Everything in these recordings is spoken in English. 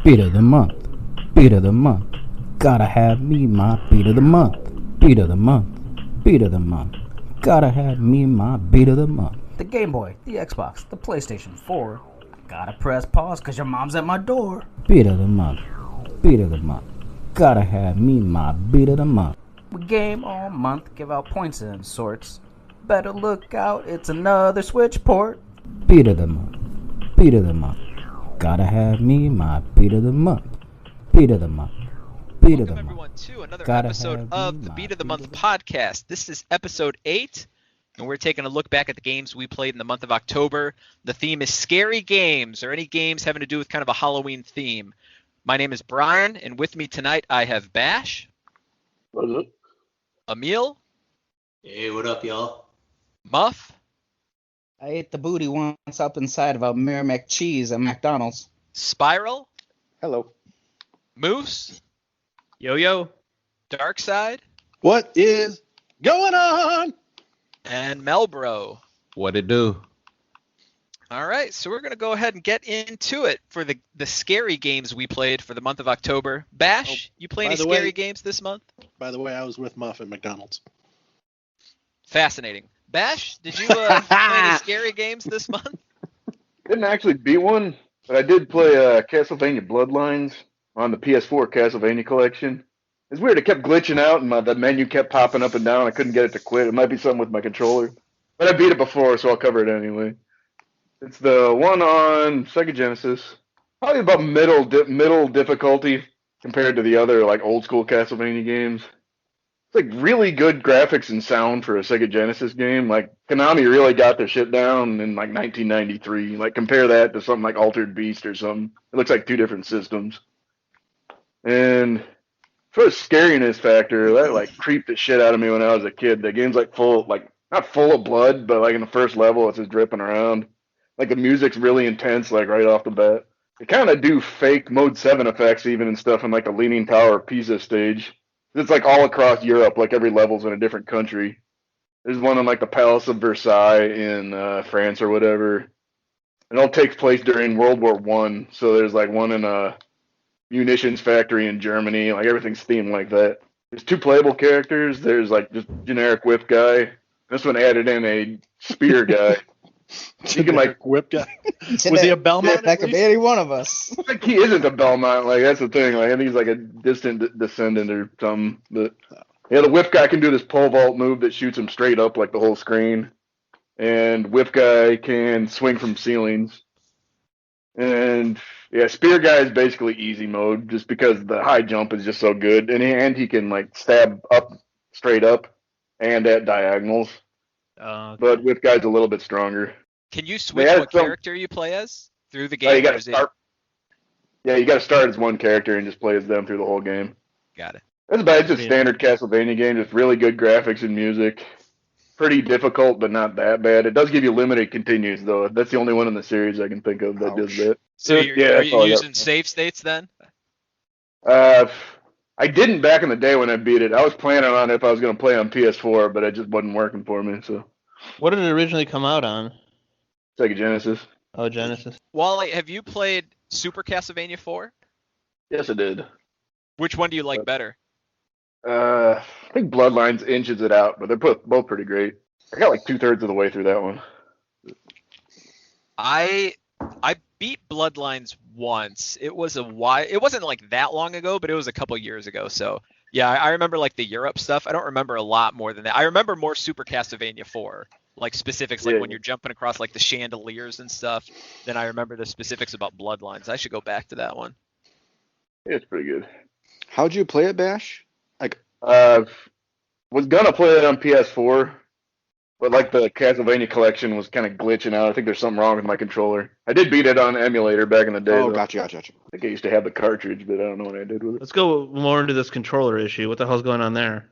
Beat of the month. Beat of the month. Gotta have me my beat of the month. Beat of the month. Beat of the month. Gotta have me my beat of the month. The Game Boy, the Xbox, the PlayStation 4. Gotta press pause cause your mom's at my door. Beat of the month. Beat of the month. Gotta have me my beat of the month. We game all month, give out points and sorts. Better look out, it's another Switch port. Beat of the month. Beat of the month. Gotta have me my beat of the month. Beat of the month. Beat of the Welcome month. everyone to another Gotta episode have of me the my Beat of the beat Month of the- podcast. This is episode 8, and we're taking a look back at the games we played in the month of October. The theme is scary games, or any games having to do with kind of a Halloween theme. My name is Brian, and with me tonight I have Bash. What's up? Emil. Hey, what up, y'all? Muff. I ate the booty once up inside of a Merrimack cheese at McDonald's. Spiral. Hello. Moose. Yo. Darkside. What is going on? And Melbro. What it do? All right, so we're going to go ahead and get into it for the scary games we played for the month of October. Bash, you play by any the way- scary games this month? By the way, I was with Muff at McDonald's. Fascinating. Bash, did you play any scary games this month? Didn't actually beat one, but I did play Castlevania Bloodlines on the PS4 Castlevania collection. It's weird, it kept glitching out and the menu kept popping up and down. I couldn't get it to quit. It might be something with my controller. But I beat it before, so I'll cover it anyway. It's the one on Sega Genesis. Probably about middle difficulty compared to the other like old school Castlevania games. It's like really good graphics and sound for a Sega Genesis game. Like Konami really got their shit down in like 1993. Like compare that to something like Altered Beast or something. It looks like two different systems. And for the scariness factor, that like creeped the shit out of me when I was a kid. The game's like not full of blood, but like in the first level it's just dripping around. Like the music's really intense, like right off the bat. They kind of do fake Mode 7 effects even and stuff in like the Leaning Tower of Pisa stage. It's like all across Europe, like every level's in a different country. There's one in like the Palace of Versailles in France or whatever. It all takes place during World War I. So there's like one in a munitions factory in Germany. Like everything's themed like that. There's two playable characters. There's like just generic whip guy. This one added in a spear guy. He can like whip guy. Was he a Belmont? That could be any one of us. like he isn't a Belmont. Like that's the thing. Like I think he's like a distant descendant or something. But yeah, the whip guy can do this pole vault move that shoots him straight up like the whole screen. And whip guy can swing from ceilings. And yeah, spear guy is basically easy mode just because the high jump is just so good. And he can like stab up straight up and at diagonals. But whip guy's a little bit stronger. Can you switch what character you play as through the game? You gotta start. Yeah, you gotta start as one character and just play as them through the whole game. Got it. That's about it. Just standard Castlevania game, just really good graphics and music. Pretty difficult, but not that bad. It does give you limited continues though. That's the only one in the series I can think of that does that. So are you using save states then? I didn't back in the day when I beat it. I was planning on it if I was going to play on PS4, but it just wasn't working for me. So, What did it originally come out on? Sega Genesis. Oh, Genesis. Wally, have you played Super Castlevania 4? Yes, I did. Which one do you like better? I think Bloodlines inches it out, but they're both pretty great. I got like 2/3 of the way through that one. I beat Bloodlines once. It was a while. It wasn't like that long ago, but it was a couple years ago. So yeah, I remember like the Europe stuff. I don't remember a lot more than that. I remember more Super Castlevania 4, like specifics, like when you're jumping across like the chandeliers and stuff. Then I remember the specifics about Bloodlines. I should go back to that one. Yeah, it's pretty good. How'd you play it, Bash? Was gonna play it on PS4. But like the Castlevania collection was kind of glitching out. I think there's something wrong with my controller. I did beat it on emulator back in the day. Oh, though. gotcha. I think I used to have the cartridge, but I don't know what I did with it. Let's go more into this controller issue. What the hell's going on there?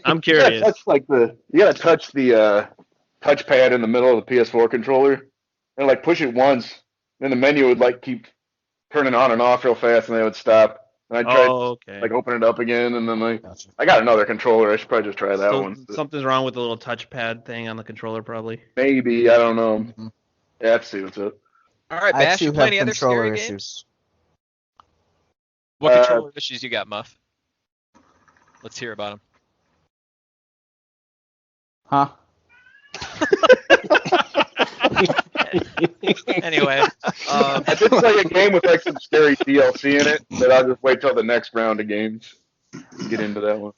I'm curious. You gotta touch the touchpad in the middle of the PS4 controller, and like push it once. Then the menu would like keep turning on and off real fast, and they would stop. And I tried like open it up again, and then I got another controller. I should probably just try that one. Something's wrong with the little touchpad thing on the controller, probably. Maybe, I don't know. Yeah, I have to see what's up. All right, Bash, you play any other scary games? What controller issues you got, Muff? Let's hear about them. Huh? Anyway, I did play a game with like some scary DLC in it, but I'll just wait till the next round of games to get into that one.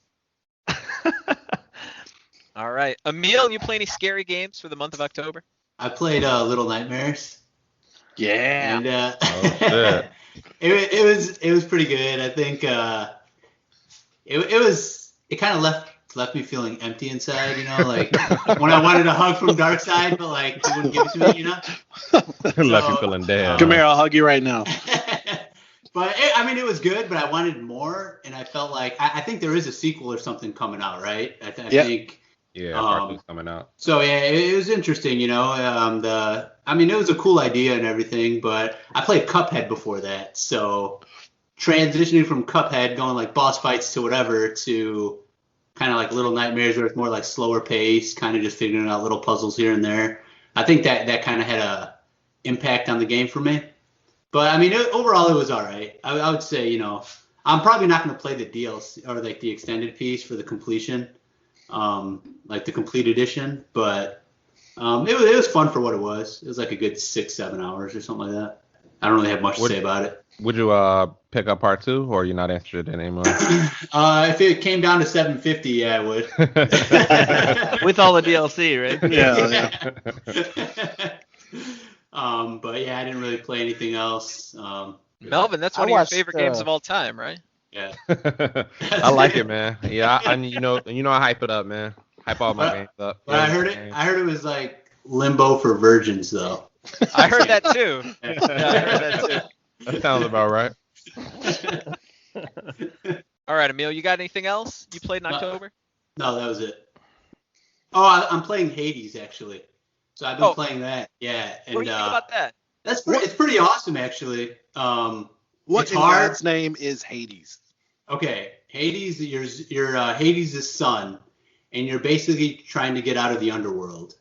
all right. Emil, you play any scary games for the month of October? I played Little Nightmares. Yeah. And shit. it was pretty good. I think it kind of left me feeling empty inside, you know, like when I wanted a hug from Darkseid, but like he wouldn't give it to me, you know. Left you feeling dead. Come here, I'll hug you right now. But it was good, but I wanted more, and I felt like I think there is a sequel or something coming out, right? I think. Yeah, part 2's coming out. So yeah, it was interesting, you know. It was a cool idea and everything, but I played Cuphead before that, so transitioning from Cuphead, going like boss fights to whatever, to kind of like Little Nightmares, where it's more like slower pace, kind of just figuring out little puzzles here and there. I think that kind of had a impact on the game for me. But I mean, overall, it was all right. I would say, you know, I'm probably not going to play the DLC or like the extended piece for the completion. Like the complete edition, but it was fun for what it was. It was like a good 6-7 hours or something like that. I don't really have much to say about it. Would you pick up part 2, or are you not interested in anymore? If it came down to $750, yeah, I would. With all the DLC, right? Yeah. But yeah, I didn't really play anything else. Melvin, that's one of your favorite games of all time, right? Yeah. I like it, man. Yeah, you know I hype it up, man. Hype all my games up. But I heard it was like Limbo for virgins, though. I heard that too. Yeah, I heard that too. That sounds about right. All right, Emil, you got anything else you played in October? No, that was it. Oh, I'm playing Hades actually. So I've been playing that. Yeah. And, what do you think about that? It's pretty awesome actually. What in God's name is Hades? Okay, Hades, you're Hades' son, and you're basically trying to get out of the underworld.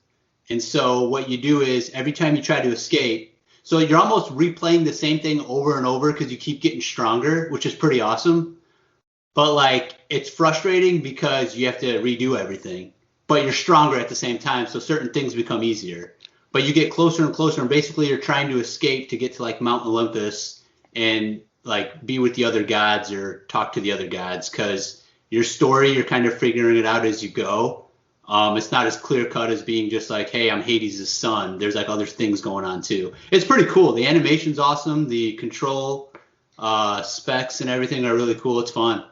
And so what you do is every time you try to escape, so you're almost replaying the same thing over and over because you keep getting stronger, which is pretty awesome. But like it's frustrating because you have to redo everything, but you're stronger at the same time, so certain things become easier. But you get closer and closer, and basically you're trying to escape to get to like Mount Olympus and like be with the other gods or talk to the other gods, because your story, you're kind of figuring it out as you go. It's not as clear cut as being just like, hey, I'm Hades' son. There's like other things going on too. It's pretty cool. The animation's awesome. The control specs and everything are really cool. It's fun.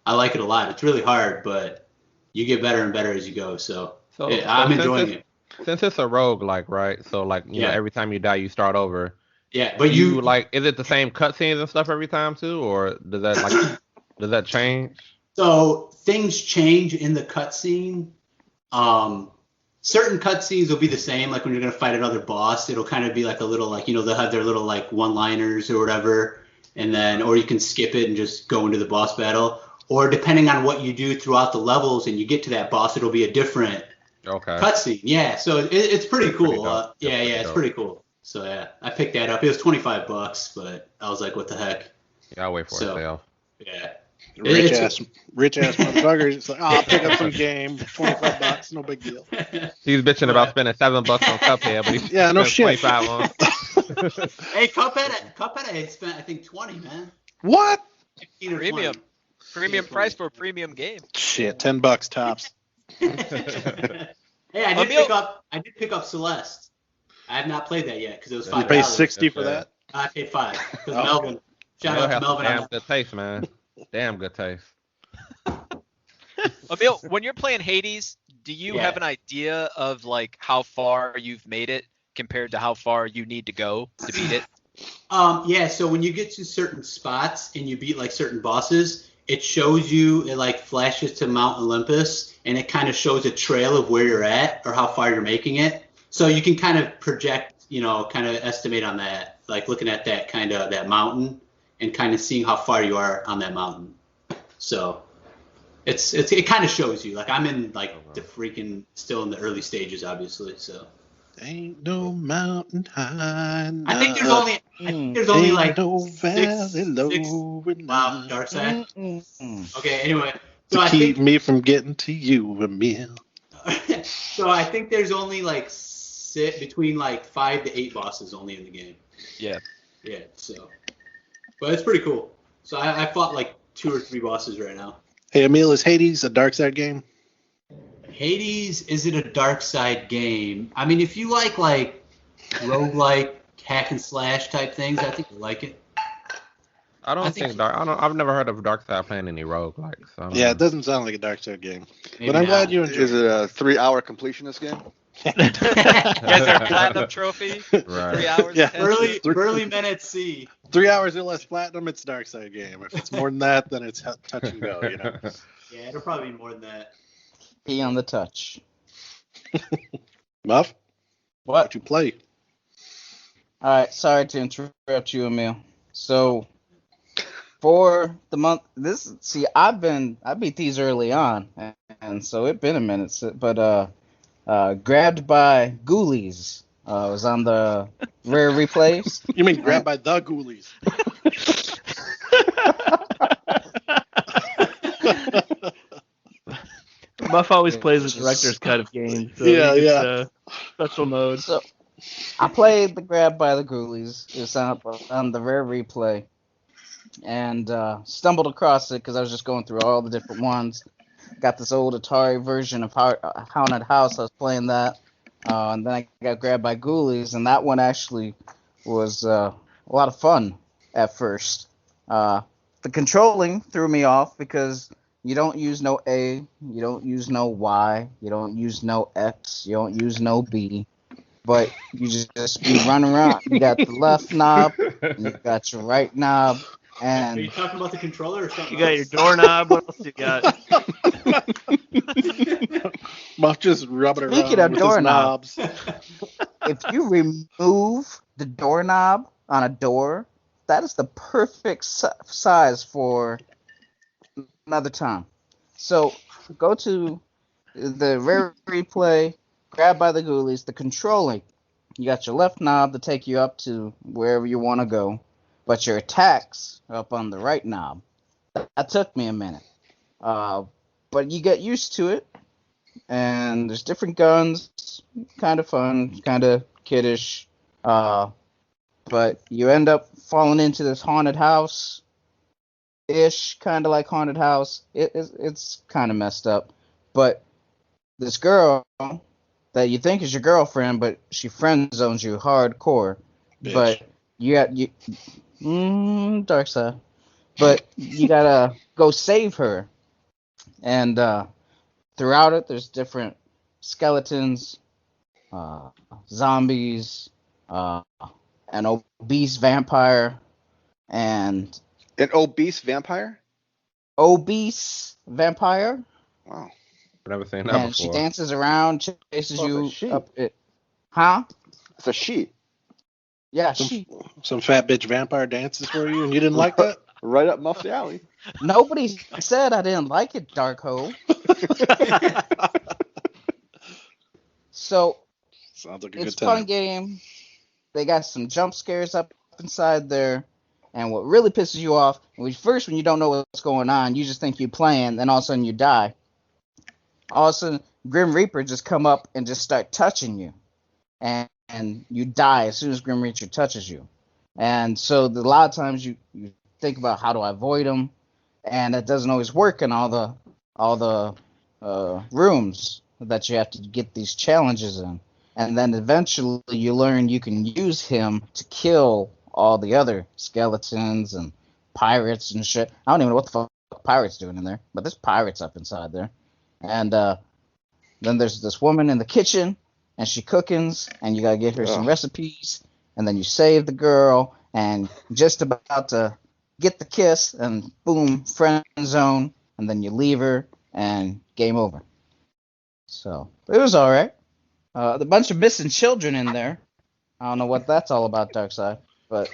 I like it a lot. It's really hard, but you get better and better as you go. So I'm enjoying it. Since it's a roguelike, right? So like, you know, every time you die, you start over. Yeah, but you like, is it the same cutscenes and stuff every time too, or does that change? So things change in the cutscene. Certain cutscenes will be the same. Like when you're gonna fight another boss, it'll kind of be like a little like, you know, they'll have their little like one-liners or whatever, and then or you can skip it and just go into the boss battle. Or depending on what you do throughout the levels and you get to that boss, it'll be a different cutscene. Yeah, so it's pretty cool. It's pretty cool. So yeah, I picked that up. It was $25, but I was like, what the heck? Yeah, I'll wait for it to sale. Yeah. Rich ass motherfuckers. It's like, I'll pick up some game, $25, no big deal. He's bitching about spending $7 on Cuphead, but he's no shit. 25 on. Hey, Cuphead, I had spent I think 20, man. What? Premium price for a premium game. Shit, $10 tops. Hey, I did pick up Celeste. I have not played that yet because it was $5. You paid $60 for that? I paid $5 because Melvin. Shout out to Melvin. Damn good taste, man. Damn good taste. Emil, when you're playing Hades, do you have an idea of like how far you've made it compared to how far you need to go to beat it? Yeah. So when you get to certain spots and you beat like certain bosses, it shows you, it like flashes to Mount Olympus, and it kind of shows a trail of where you're at or how far you're making it. So you can kind of project, you know, kind of estimate on that, like looking at that kind of that mountain and kind of seeing how far you are on that mountain. So it kind of shows you, like I'm in like the freaking still in the early stages, obviously. So Ain't no mountain high enough. I think there's only Ain't like no six. valley low Wow, enough dark side. Mm-mm. Okay, anyway, so to I keep think me from getting to you, Emil. so I think there's only like between like 5 to 8 bosses only in the game. Yeah. Yeah, so but it's pretty cool. So I fought like 2 or 3 bosses right now. Hey, Emil, is Hades a dark side game? Hades, is it a dark side game? I mean, if you like roguelike hack and slash type things, I think you like it. I've never heard of Dark Side playing any rogue like. So Yeah, it doesn't sound like a dark side game. Maybe But I'm glad not. you enjoyed Is it a 3-hour completionist game? You guys are a platinum trophy. Right. 3 hours. Yeah. Burly men at sea. 3 hours or less platinum, it's a dark side game. If it's more than that, then it's touch and go, you know. Yeah, it'll probably be more than that. Pee on the touch. Muff, What? what you play? All right, sorry to interrupt you, Emil. So, for the month, I beat these early on, and so it's been a minute. But grabbed by Ghoulies was on the rare replays. You mean grabbed by the Ghoulies? Muff always plays the director's cut of games. So Yeah, he gets, yeah. special mode. So, I played the Grab by the Ghoulies. It was on the rare replay, and stumbled across it because I was just going through all the different ones. Got this old Atari version of Haunted House. I was playing that, and then I got grabbed by Ghoulies, and that one actually was a lot of fun at first. The controlling threw me off because you don't use no A, you don't use no Y, you don't use no X, you don't use no B, but you just be running around. You got the left knob, you got your right knob, Are you and talking about the controller or something? You got your doorknob. What else you got? Muff just rubbing Speaking around of with his doorknob. knobs. if you remove the doorknob on a door, that is the perfect size for another time. So go to the rare replay, grab by the Ghoulies, the controlling. You got your left knob to take you up to wherever you want to go, but your attacks are up on the right knob. That took me a minute. But you get used to it, and there's different guns, kind of fun, kind of kiddish. But you end up falling into this haunted house ish, kind of like haunted house. It's kind of messed up, but this girl that you think is your girlfriend, but she friend zones you hardcore. Bitch. But you dark side. But you gotta go save her, and throughout it, there's different skeletons, zombies, an obese vampire, and An obese vampire? obese vampire. Wow. I've never seen that And she before. dances around, chases Oh, you it's a she. up it. Huh? It's a she. Yeah, she. Some fat bitch vampire dances for you, and you didn't like that? Right up Muff's alley. Nobody said I didn't like it, Darkho. So Sounds like a it's good a fun time. game. They got some jump scares up inside there. And what really pisses you off, when you don't know what's going on, you just think you're playing, then all of a sudden you die. All of a sudden, Grim Reaper just come up and just start touching you. And you die as soon as Grim Reaper touches you. And so a lot of times you think about how do I avoid them, and it doesn't always work in all the rooms that you have to get these challenges in. And then eventually you learn you can use him to kill all the other skeletons and pirates and shit. I don't even know what the fuck pirates doing in there, but there's pirates up inside there. And then there's this woman in the kitchen, and she cookings, and you gotta get her some recipes, and then you save the girl, and just about to get the kiss, and boom, friend zone, and then you leave her, and game over. So it was all right. The bunch of missing children in there. I don't know what that's all about, Darkside, but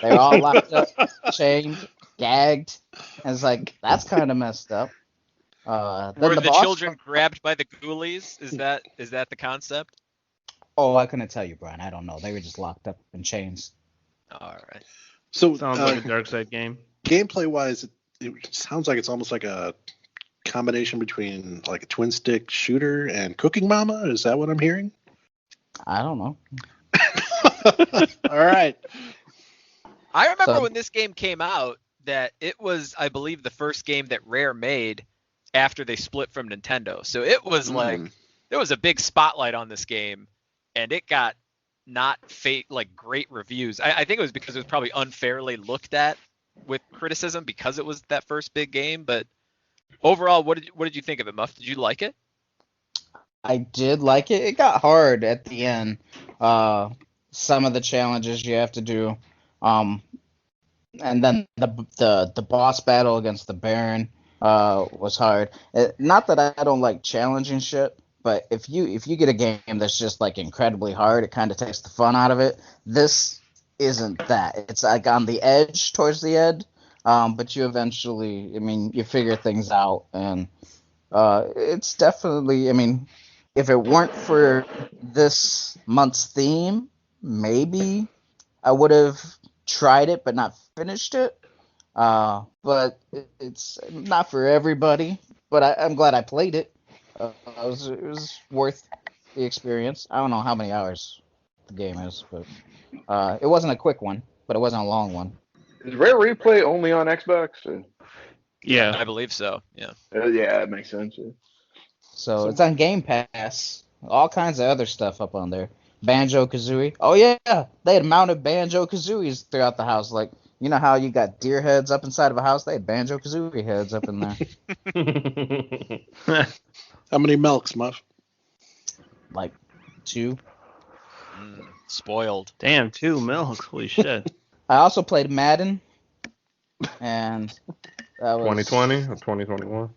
they're all locked up, chained, gagged, and it's like that's kind of messed up. Were the children grabbed by the ghoulies? Is that the concept? Oh, I couldn't tell you, Brian. I don't know. They were just locked up in chains. All right. So Sounds like a Dark Side game. gameplay wise, it sounds like it's almost like a combination between like a twin stick shooter and Cooking Mama. Is that what I'm hearing? I don't know. All right. I remember So- when this game came out that it was, I believe, the first game that Rare made after they split from Nintendo. So it was like there was a big spotlight on this game, and it got not great reviews. I think it was because it was probably unfairly looked at with criticism because it was that first big game. But overall, what did you think of it, Muff? Did you like it? I did like it. It got hard at the end. Some of the challenges you have to do, and then the boss battle against the Baron was hard. Not that I don't like challenging shit, but if you get a game that's just like incredibly hard, it kind of takes the fun out of it. This isn't that. It's like on the edge towards the end, but you eventually, I mean, you figure things out, and it's definitely, I mean, if it weren't for this month's theme, maybe I would have tried it but not finished it. But it's not for everybody. But I'm glad I played it. It was worth the experience. I don't know how many hours the game is, but it wasn't a quick one, but it wasn't a long one. Is Rare Replay only on Xbox? Yeah. I believe so. Yeah. Yeah, that makes sense. Yeah. So it's on Game Pass. All kinds of other stuff up on there. Banjo-Kazooie. Oh yeah, they had mounted Banjo-Kazooies throughout the house. Like, you know how you got deer heads up inside of a house? They had Banjo-Kazooie heads up in there. How many milks, Muff? Like 2. Spoiled. Damn, 2 milks. Holy shit. I also played Madden, and that was 2020 or 2021?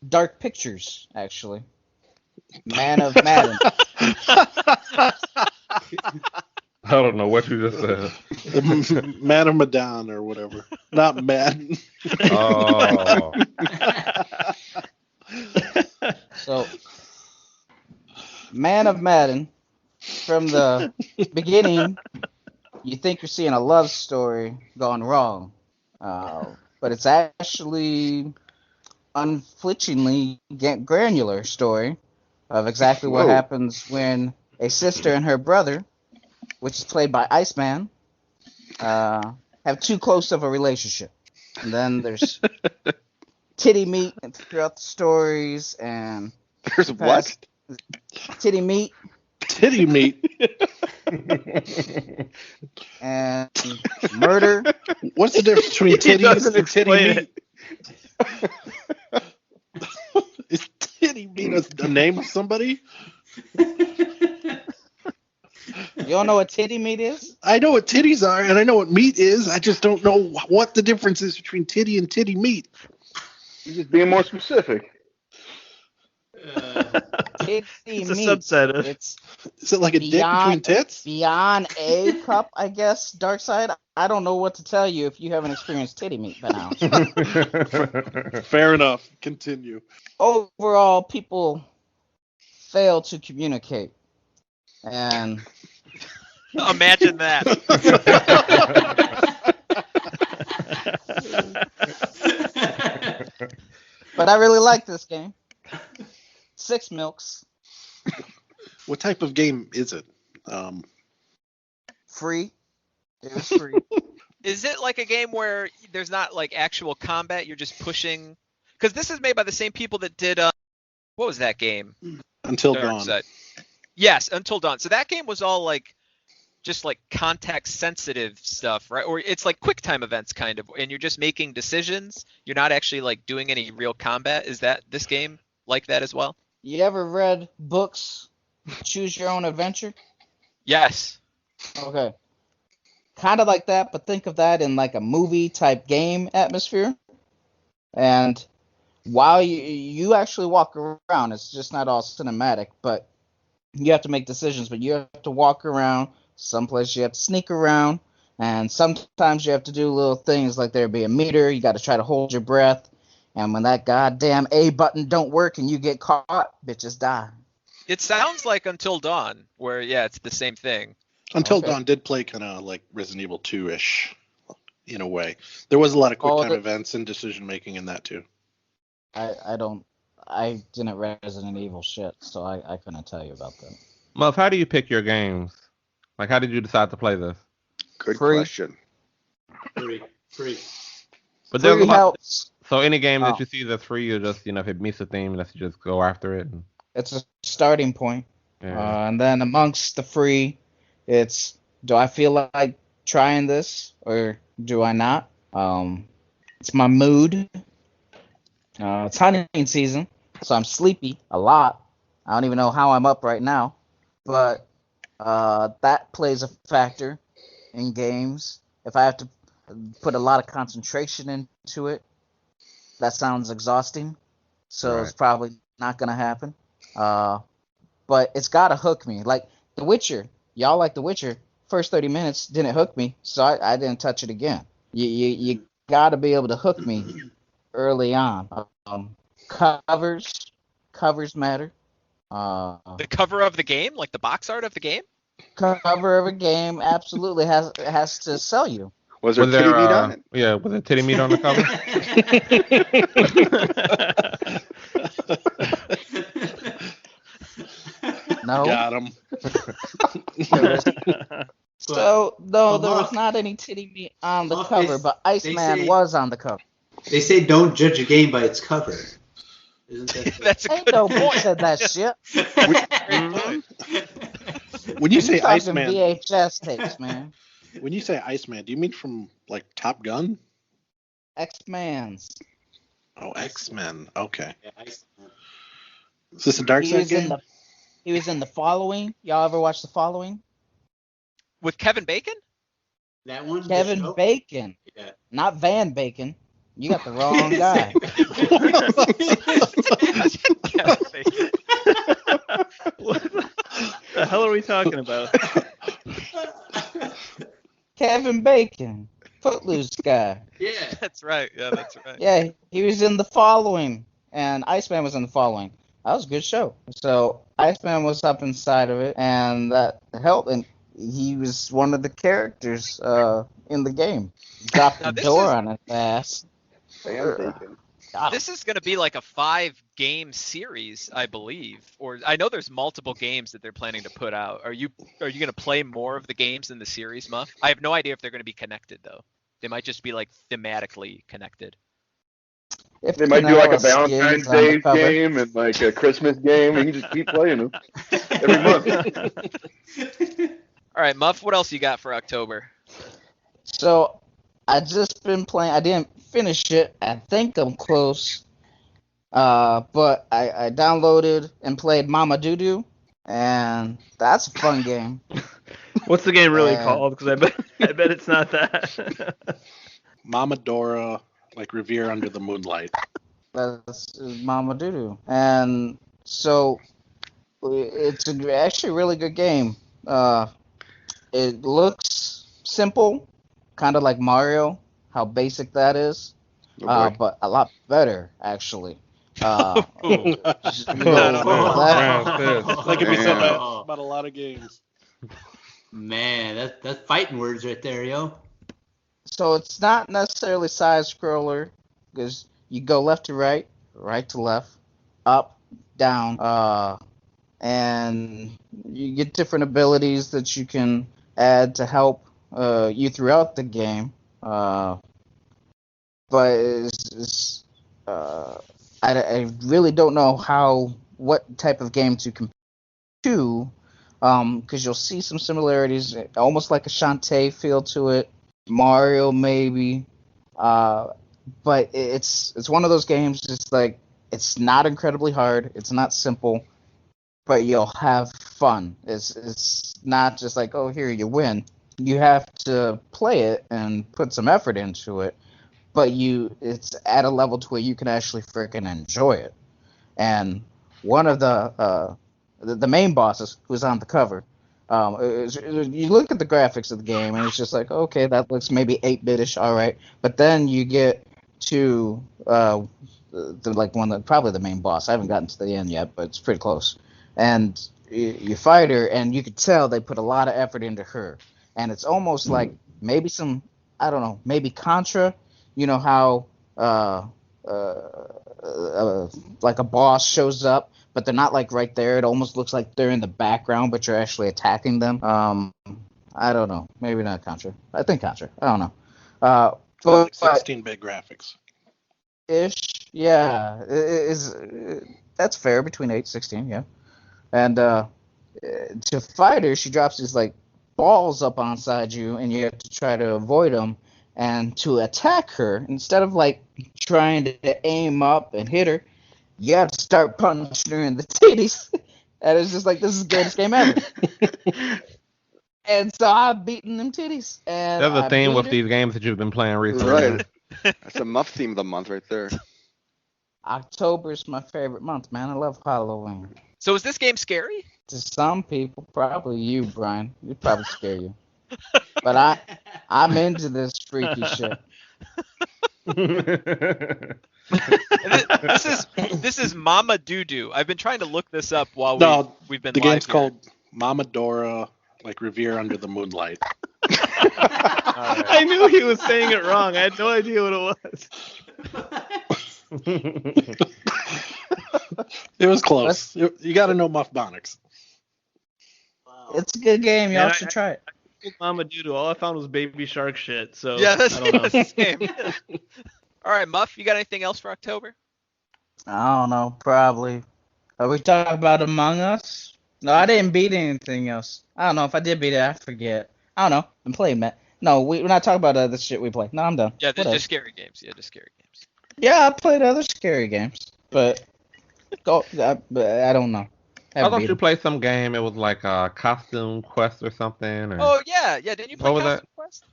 Dark Pictures, actually. Man of Madden. I don't know what you just said. Man of Madon or whatever. Not Madden. Oh. So, Man of Madden, from the beginning, you think you're seeing a love story gone wrong. But it's actually unflinchingly granular story of exactly what happens when a sister and her brother, which is played by Iceman, have too close of a relationship. And then there's titty meat throughout the stories, and There's what? titty meat Titty meat. and murder. What's the difference between He titties doesn't and titty explain meat? Is titty meat a name of somebody? You don't know what titty meat is? I know what titties are, and I know what meat is. I just don't know what the difference is between titty and titty meat. You're just being more specific. Titty It's a meat. subset of. It's Is it like a dick between tits? beyond a cup, I guess. Dark side. I don't know what to tell you if you haven't experienced titty meat by now. Fair enough. Continue. Overall, people fail to communicate, and Imagine that. but I really like this game. 6 milks, What type of game is it? free. It was free. Is it like a game where there's not like actual combat? You're just pushing. Because this is made by the same people that did. What was that game? Until Dark Dawn. Side. Yes, Until Dawn. So that game was all like, just like context sensitive stuff, right? Or it's like quick time events kind of, and you're just making decisions. You're not actually like doing any real combat. Is that this game like that as well? You ever read books, Choose Your Own Adventure? Yes. Okay. Kind of like that, but think of that in like a movie type game atmosphere. And while you actually walk around, it's just not all cinematic, but you have to make decisions, but you have to walk around. Someplace you have to sneak around, and sometimes you have to do little things like there be a meter. You got to try to hold your breath, and when that goddamn A button don't work and you get caught, bitches die. It sounds like Until Dawn, where it's the same thing. Until Dawn did play kind of like Resident Evil 2-ish in a way. There was a lot of quick time events and decision making in that too. I didn't Resident Evil shit, so I couldn't tell you about that. Muff, how do you pick your games? Like, how did you decide to play this? Good question. Free. But there's Free a lot. helps. So any game that you see that's free, you just, if it meets the theme, let's just go after it. It's a starting point. Yeah. And then amongst the free, it's, do I feel like trying this or do I not? It's my mood. It's hunting season, so I'm sleepy a lot. I don't even know how I'm up right now. But that plays a factor in games. If I have to put a lot of concentration into it, that sounds exhausting. So It's probably not going to happen. But it's got to hook me. Like The Witcher. Y'all like The Witcher. First 30 minutes didn't hook me, so I didn't touch it again. You got to be able to hook me early on. Covers matter. The cover of the game, like the box art of the game? Cover of a game absolutely has to sell you. Was there titty meat on it? Yeah, was there titty meat on the cover? No. Got him. So, no, there was not any titty meat on the cover, but Iceman was on the cover. They say don't judge a game by its cover. Isn't that That's a Ain't good no point. bitch said that shit. When you say Talking Iceman, VHS tapes, man. when you say Iceman, do you mean from like Top Gun? X-Man's. Oh, X-Men. Okay. Yeah, Iceman. Is this a Dark He Side was in game? He was in The Following. Y'all ever watch The Following? With Kevin Bacon? That one? the Kevin show? Bacon, Yeah. not Van Bacon. You got the wrong guy. Kevin Bacon. What the hell are we talking about? Kevin Bacon, Footloose guy. Yeah. That's right. Yeah, that's right. Yeah, he was in The Following, and Iceman was in The Following. That was a good show. So Iceman was up inside of it, and that helped. And he was one of the characters in the game. Dropped Now, the this door is- on his ass. Got him. This is going to be like a 5-game series, I believe. Or I know there's multiple games that they're planning to put out. Are you going to play more of the games in the series, Muff? I have no idea if they're going to be connected though. They might just be like thematically connected. If They might do like a Canelo skins Valentine's on the Day cover. game and like a Christmas game. You can just keep playing them every month. All right, Muff, what else you got for October? So I just been playing. I didn't finish it. I think I'm close. But I downloaded and played Mama Doodoo, and that's a fun game. What's the game really Uh, called? Because I bet it's not that. Mama Dora, like Revere Under the Moonlight. That's Mama Doodoo, and so it's actually a really good game. It looks simple, kind of like Mario. How basic that is, Oh, boy. but a lot better actually. Just Oh, go left. That could be said Oh. about a lot of games. Man, that's fighting words right there, yo. So it's not necessarily side scroller because you go left to right, right to left, up, down, and you get different abilities that you can add to help you throughout the game. But I really don't know what type of game to compare to, because you'll see some similarities, almost like a Shantae feel to it, Mario maybe, but it's one of those games. It's like it's not incredibly hard, it's not simple, but you'll have fun. It's not just like, oh, here you win. You have to play it and put some effort into it, but it's at a level to where you can actually freaking enjoy it. And one of the main bosses, who's on the cover, you look at the graphics of the game and it's just like, okay, that looks maybe 8-bitish, all right. But then you get to probably the main boss. I haven't gotten to the end yet, but it's pretty close. and you fight her, and you could tell they put a lot of effort into her, and it's almost like maybe some, I don't know, maybe Contra. You know how like a boss shows up, but they're not like right there. It almost looks like they're in the background, but you're actually attacking them. I don't know. Maybe not Contra. I think Contra. I don't know. Like 16-bit graphics. Ish. Yeah. That's fair between 8 and 16, yeah. And to fight her, she drops these like balls up onside you, and you have to try to avoid them. And to attack her, instead of like trying to aim up and hit her, you have to start punching her in the titties. And it's just like, this is the greatest game ever. And so I've beaten them titties. And there's a theme with these games that you've been playing recently. Right. That's a muff theme of the month right there. October's my favorite month, man. I love Halloween. So is this game scary? To some people, probably you, Brian. It'd probably scare you. But I'm into this freaky shit. This is Mama Doo-Doo. I've been trying to look this up while we've been the live game's here. called Mama Dora, like Revere Under the Moonlight. I knew he was saying it wrong. I had no idea what it was. It was close. You got to know Muff Bonics. It's a good game. Y'all should try it. Mama Doodoo. All I found was Baby Shark shit. So Yeah, that's I don't know. the same. All right, Muff, you got anything else for October? I don't know. Probably. Are we talking about Among Us? No, I didn't beat anything else. I don't know. If I did beat it, I forget. I don't know. I'm playing Matt. No, we're not talking about the shit we play. No, I'm done. Yeah, Whatever. just scary games. Yeah, just scary games. Yeah, I played other scary games, but I don't know. I thought you played some game. It was like a Costume Quest or something. Or... Oh yeah. Didn't you play Costume Quest?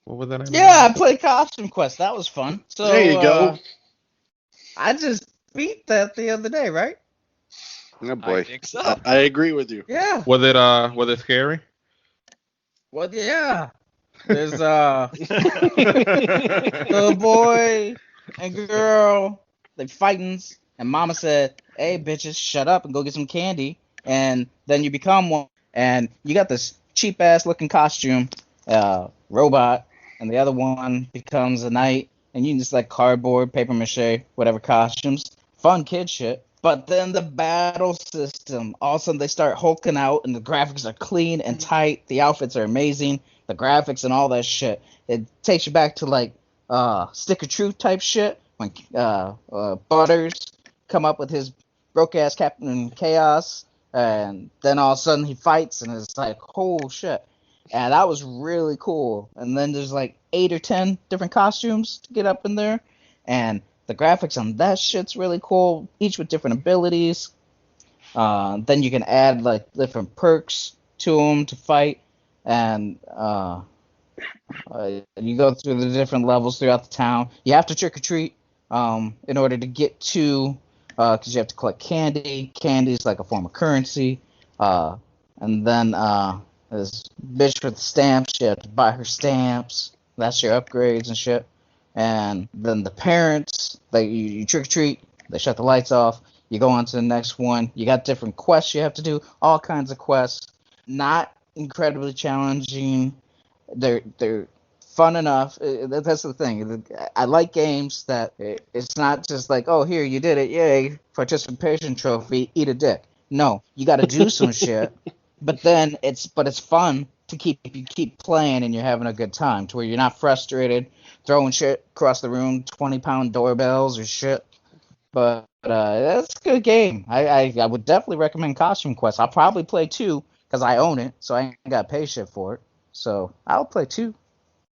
What was that name? Yeah, I played Costume Quest. That was fun. So there you go. I just beat that the other day, right? Oh boy. I think so. I agree with you. Yeah. Was it scary? Well, yeah. There's little boy and girl, they fighting, and Mama said, "Hey, bitches, shut up and go get some candy." And then you become one, and you got this cheap ass looking costume, robot, and the other one becomes a knight, and you can just like cardboard, paper mache, whatever costumes, fun kid shit. But then the battle system, all of a sudden they start hulking out, and the graphics are clean and tight. The outfits are amazing, the graphics and all that shit. It takes you back to like Stick of Truth type shit when Butters come up with his broke ass Captain Chaos, and then all of a sudden he fights, and it's like, oh shit. And that was really cool. And then there's like 8 or 10 different costumes to get up in there, and the graphics on that shit's really cool, each with different abilities. Then you can add like different perks to them to fight, and you go through the different levels throughout the town. You have to trick or treat in order to get to, because you have to collect candy. Candy is like a form of currency. And then this bitch with the stamps, you have to buy her stamps. That's your upgrades and shit. And then the parents, you trick or treat, they shut the lights off, you go on to the next one, you got different quests you have to do, all kinds of quests, not incredibly challenging, they're fun enough. That's the thing, I like games that it's not just like, oh here, you did it, yay, participation trophy, eat a dick. No, you gotta do some shit, but it's fun to keep playing, and you're having a good time to where you're not frustrated throwing shit across the room, 20-pound doorbells or shit. But that's a good game. I would definitely recommend Costume Quest. I'll probably play 2 because I own it, so I ain't got to pay shit for it. So I'll play 2.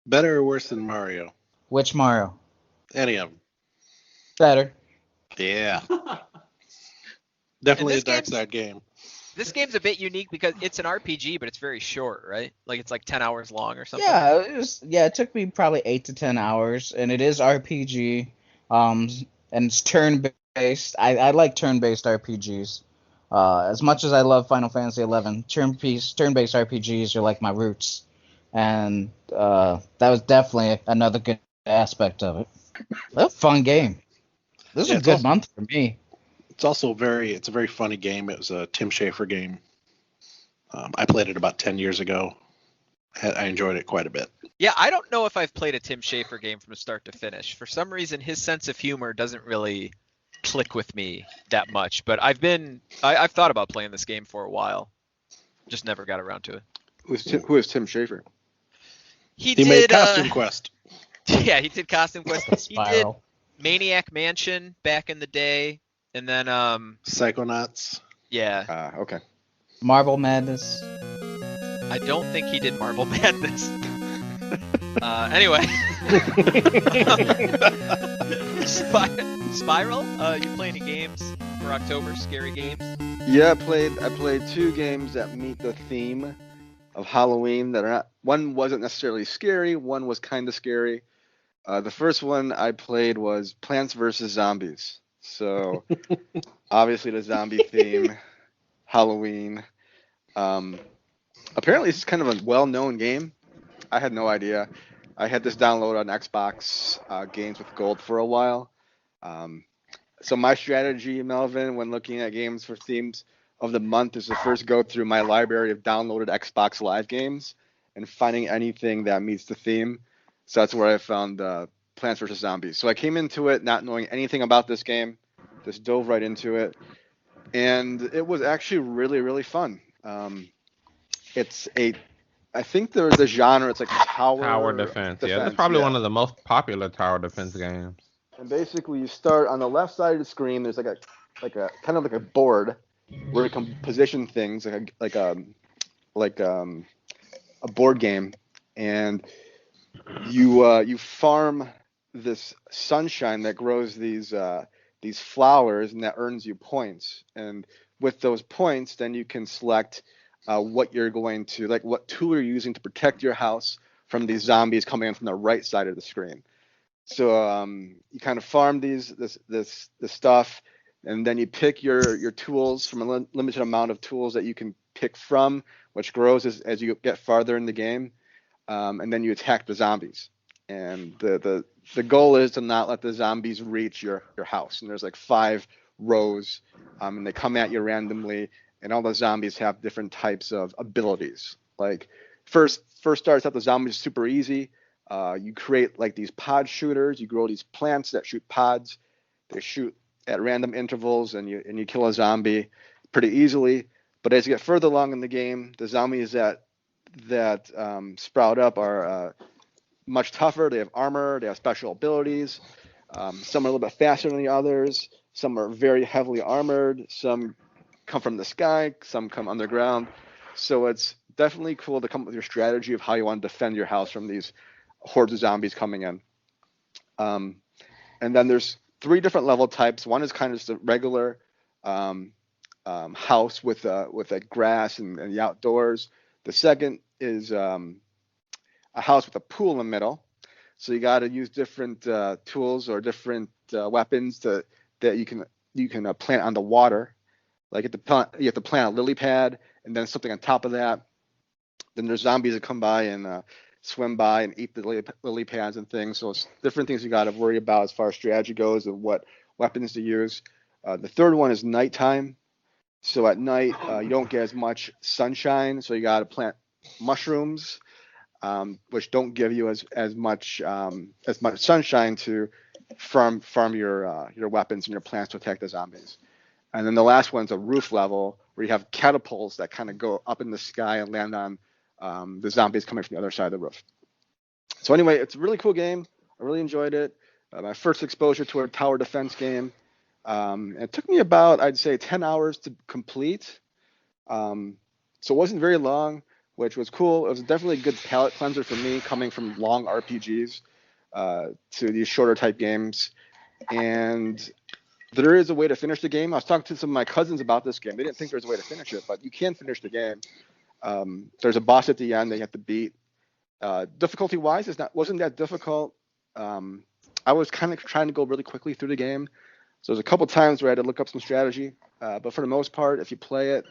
Better or worse than Mario? Which Mario? Any of them. Better. Yeah. Definitely a Dark Side game. This game's a bit unique because it's an RPG, but it's very short, right? Like it's like 10 hours long or something. Yeah, it took me probably 8 to 10 hours, and it is RPG, and it's turn-based. I like turn-based RPGs. As much as I love Final Fantasy XI, turn-based RPGs are like my roots, and that was definitely another good aspect of it. A fun game. This is a good month for me. It's also it's a very funny game. It was a Tim Schafer game. I played it about 10 years ago. I enjoyed it quite a bit. Yeah, I don't know if I've played a Tim Schafer game from start to finish. For some reason, his sense of humor doesn't really click with me that much. But I've thought about playing this game for a while. Just never got around to it. Who is Tim Schafer? He made Costume Quest. Yeah, he did Costume Quest. He did Spiral. Maniac Mansion back in the day, and then Psychonauts. Yeah. Okay. Marble Madness. I don't think he did Marble Madness. Anyway. Spiral? You play any games for October? Scary games? Yeah, I played 2 games that meet the theme of Halloween that are not. One wasn't necessarily scary. One was kind of scary. The first one I played was Plants vs. Zombies. So obviously the zombie theme, Halloween. Apparently it's kind of a well-known game. I had no idea. I had this download on Xbox Games with Gold for a while. So my strategy, Melvin, when looking at games for themes of the month is to first go through my library of downloaded Xbox Live games and finding anything that meets the theme. So that's where I found Plants vs. Zombies. So I came into it not knowing anything about this game, just dove right into it. And it was actually really, really fun. I think there's a genre, it's like tower defense. Yeah, that's probably one of the most popular tower defense games. And basically you start on the left side of the screen, there's like a kind of like a board where you can position things like a board game, and you farm this sunshine that grows these flowers, and that earns you points. And with those points, then you can select what you're going to, like what tool you're using to protect your house from these zombies coming in from the right side of the screen. So you kind of farm this stuff, and then you pick your tools from a limited amount of tools that you can pick from, which grows as you get farther in the game, and then you attack the zombies. And the goal is to not let the zombies reach your house. And there's like 5 rows, and they come at you randomly. And all the zombies have different types of abilities. Like first starts out, the zombies super easy. You create like these pod shooters. You grow these plants that shoot pods. They shoot at random intervals, and you kill a zombie pretty easily. But as you get further along in the game, the zombies that sprout up are much tougher. They have armor. They have special abilities. Some are a little bit faster than the others. Some are very heavily armored. Some come from the sky. Some come underground. So it's definitely cool to come up with your strategy of how you want to defend your house from these hordes of zombies coming in. And then there's 3 different level types. One is kind of just a regular house with grass and the outdoors. The second is a house with a pool in the middle. So you got to use different tools or different weapons that you can plant on the water. Like you have to plant a lily pad, and then something on top of that. Then there's zombies that come by and swim by and eat the lily pads and things. So it's different things you got to worry about as far as strategy goes and what weapons to use. The third one is nighttime. So at night you don't get as much sunshine, so you got to plant mushrooms, which don't give you as much sunshine to farm your weapons and your plants to attack the zombies. And then the last one's a roof level where you have catapults that kind of go up in the sky and land on the zombies coming from the other side of the roof. So anyway, it's a really cool game. I really enjoyed it. My first exposure to a tower defense game. It took me about, I'd say, 10 hours to complete. So it wasn't very long, which was cool. It was definitely a good palate cleanser for me, coming from long RPGs to these shorter type games. And there is a way to finish the game. I was talking to some of my cousins about this game. They didn't think there was a way to finish it, but you can finish the game. There's a boss at the end that you have to beat. Difficulty-wise, wasn't that difficult. I was kind of trying to go really quickly through the game. So there's a couple times where I had to look up some strategy. But for the most part, if you play it,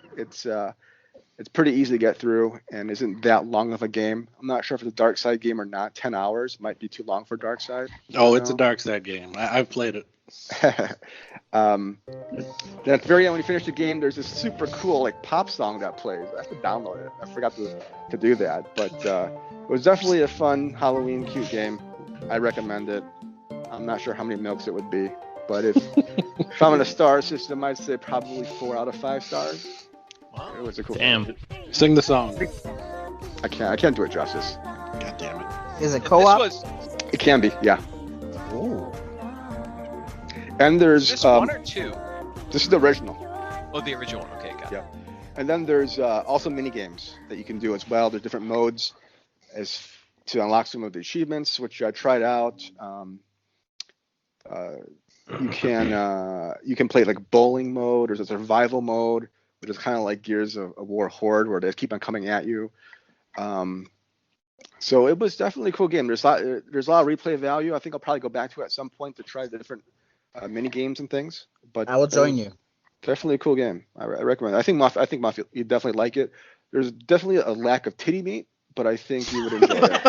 It's pretty easy to get through and isn't that long of a game. I'm not sure if it's a dark side game or not. 10 hours might be too long for dark side. Oh, it's a dark side game. I've played it. Then at the very end, when you finish the game, there's this super cool like pop song that plays. I have to download it. I forgot to do that, but it was definitely a fun Halloween cute game. I recommend it. I'm not sure how many milks it would be, but if I'm in a star system, I'd say probably 4 out of 5 stars. Wow. It was a cool Damn. game. Sing the song. I can't do it justice. God damn it. Is it co-op? It can be, yeah. Ooh. And there's Is this 1 or 2? This is the original. Oh, the original one. Okay, got it. Yeah. And then there's also mini games that you can do as well. There's different modes as to unlock some of the achievements, which I tried out. You can play like bowling mode. There's a survival mode, which is kind of like Gears of War Horde, where they keep on coming at you. So it was definitely a cool game. There's a lot of replay value. I think I'll probably go back to it at some point to try the different mini games and things. But I will join you. Definitely a cool game. I recommend it. I think Mafia, you'd definitely like it. There's definitely a lack of titty meat, but I think you would enjoy it.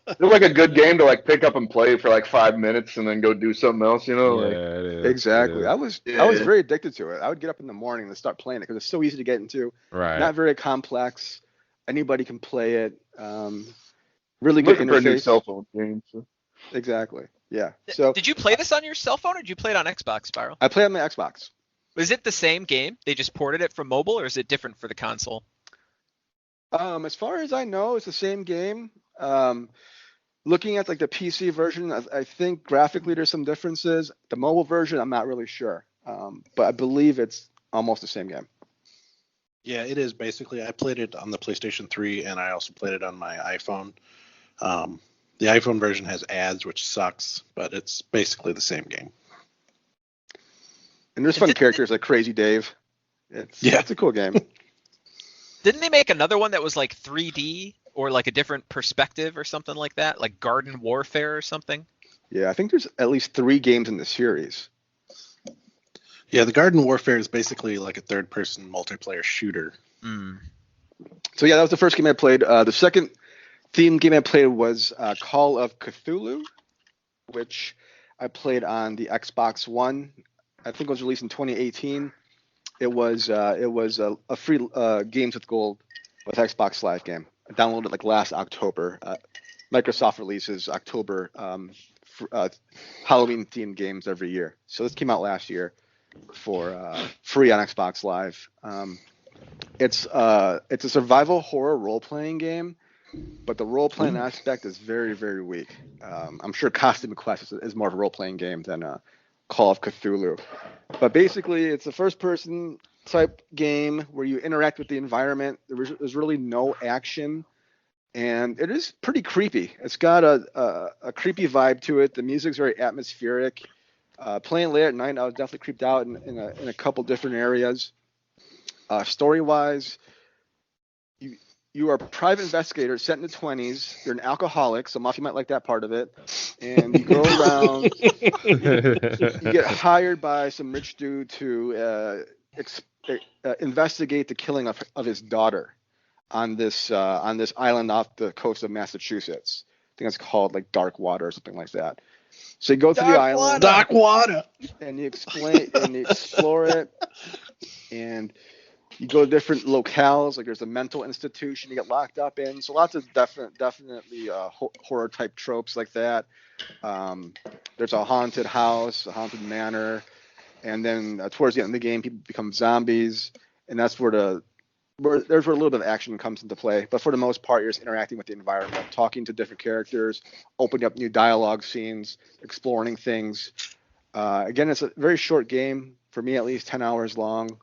It's like a good game to like pick up and play for like 5 minutes and then go do something else, you know? Yeah, Like, it is. Exactly. Yeah. I was very addicted to it. I would get up in the morning and start playing it because it's so easy to get into. Right. Not very complex. Anybody can play it. Really good looking for a new interface. cell phone game. So. Exactly. Yeah. So Did you play this on your cell phone or did you play it on Xbox, Spiral? I play on my Xbox. Is it the same game? They just ported it from mobile, or is it different for the console? As far as I know, it's the same game. Looking at like the PC version, I think graphically there's some differences. The mobile version, I'm not really sure, but I believe it's almost the same game. Yeah, it is basically. I played it on the PlayStation 3, and I also played it on my iPhone. The iPhone version has ads, which sucks, but it's basically the same game. And there's fun characters like Crazy Dave. It's a cool game. Didn't they make another one that was like 3D or like a different perspective or something like that, like Garden Warfare or something? Yeah, I think there's at least 3 games in the series. Yeah, the Garden Warfare is basically like a third-person multiplayer shooter. Mm. So yeah, that was the first game I played. The second theme game I played was Call of Cthulhu, which I played on the Xbox One. I think it was released in 2018. It was a free Games with Gold with Xbox Live game. I downloaded it like last October. Microsoft releases October Halloween themed games every year. So this came out last year for free on Xbox Live. It's a survival horror role playing game, but the role playing aspect is very, very weak. I'm sure Costume Quest is more of a role playing game than Call of Cthulhu. But basically, it's a first person type game where you interact with the environment. There's really no action, and it is pretty creepy. It's got a creepy vibe to it. The music's very atmospheric. Playing late at night, I was definitely creeped out in a couple different areas. Story wise, you are a private investigator set in the 20s. You're an alcoholic, so Mafia might like that part of it. And you go around, you get hired by some rich dude to investigate the killing of his daughter on this island off the coast of Massachusetts. I think it's called like Dark Water or something like that. So you go to the island, Dark Water, and you explore it, and you go to different locales. Like there's a mental institution you get locked up in. So lots of definitely horror type tropes like that. There's a haunted house, a haunted manor, and then towards the end of the game, people become zombies, and that's where a little bit of action comes into play. But for the most part, you're just interacting with the environment, talking to different characters, opening up new dialogue scenes, exploring things. Again, it's a very short game, for me at least, 10 hours long.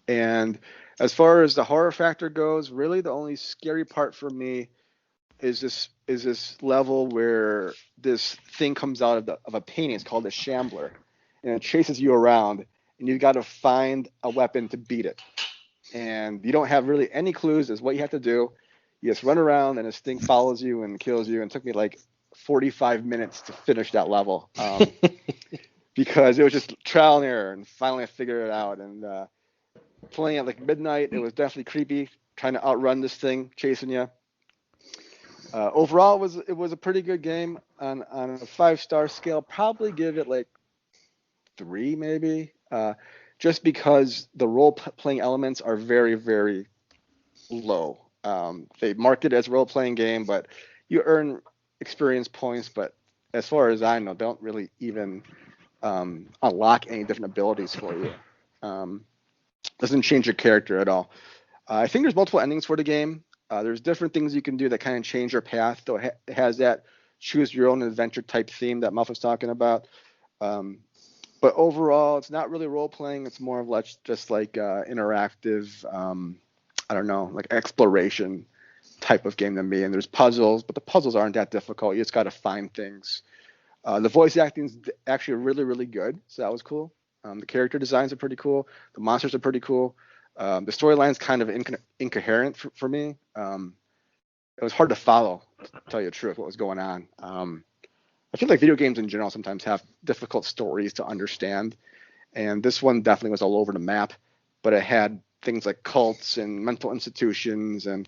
And as far as the horror factor goes, really the only scary part for me is this level where this thing comes out of a painting. It's called a shambler, and it chases you around, and you've got to find a weapon to beat it. And you don't have really any clues as what you have to do. You just run around, and this thing follows you and kills you. And it took me like 45 minutes to finish that level. because it was just trial and error, and finally I figured it out. And playing at like midnight, it was definitely creepy, trying to outrun this thing chasing you. Overall, it was a pretty good game. On a 5-star scale, probably give it like 3 maybe, just because the role-playing elements are very, very low. They market it as a role-playing game, but you earn experience points, but as far as I know, don't really even unlock any different abilities for you. Doesn't change your character at all. I think there's multiple endings for the game. There's different things you can do that kind of change your path, though it has that choose your own adventure type theme that Muff was talking about. But overall, it's not really role playing. It's more of just like interactive, I don't know, like exploration type of game to me. And there's puzzles, but the puzzles aren't that difficult. You just got to find things. The voice acting is actually really, really good. So that was cool. The character designs are pretty cool. The monsters are pretty cool. The storyline's kind of incoherent for me. It was hard to follow, to tell you the truth, what was going on. I feel like video games in general sometimes have difficult stories to understand. And this one definitely was all over the map, but it had things like cults and mental institutions and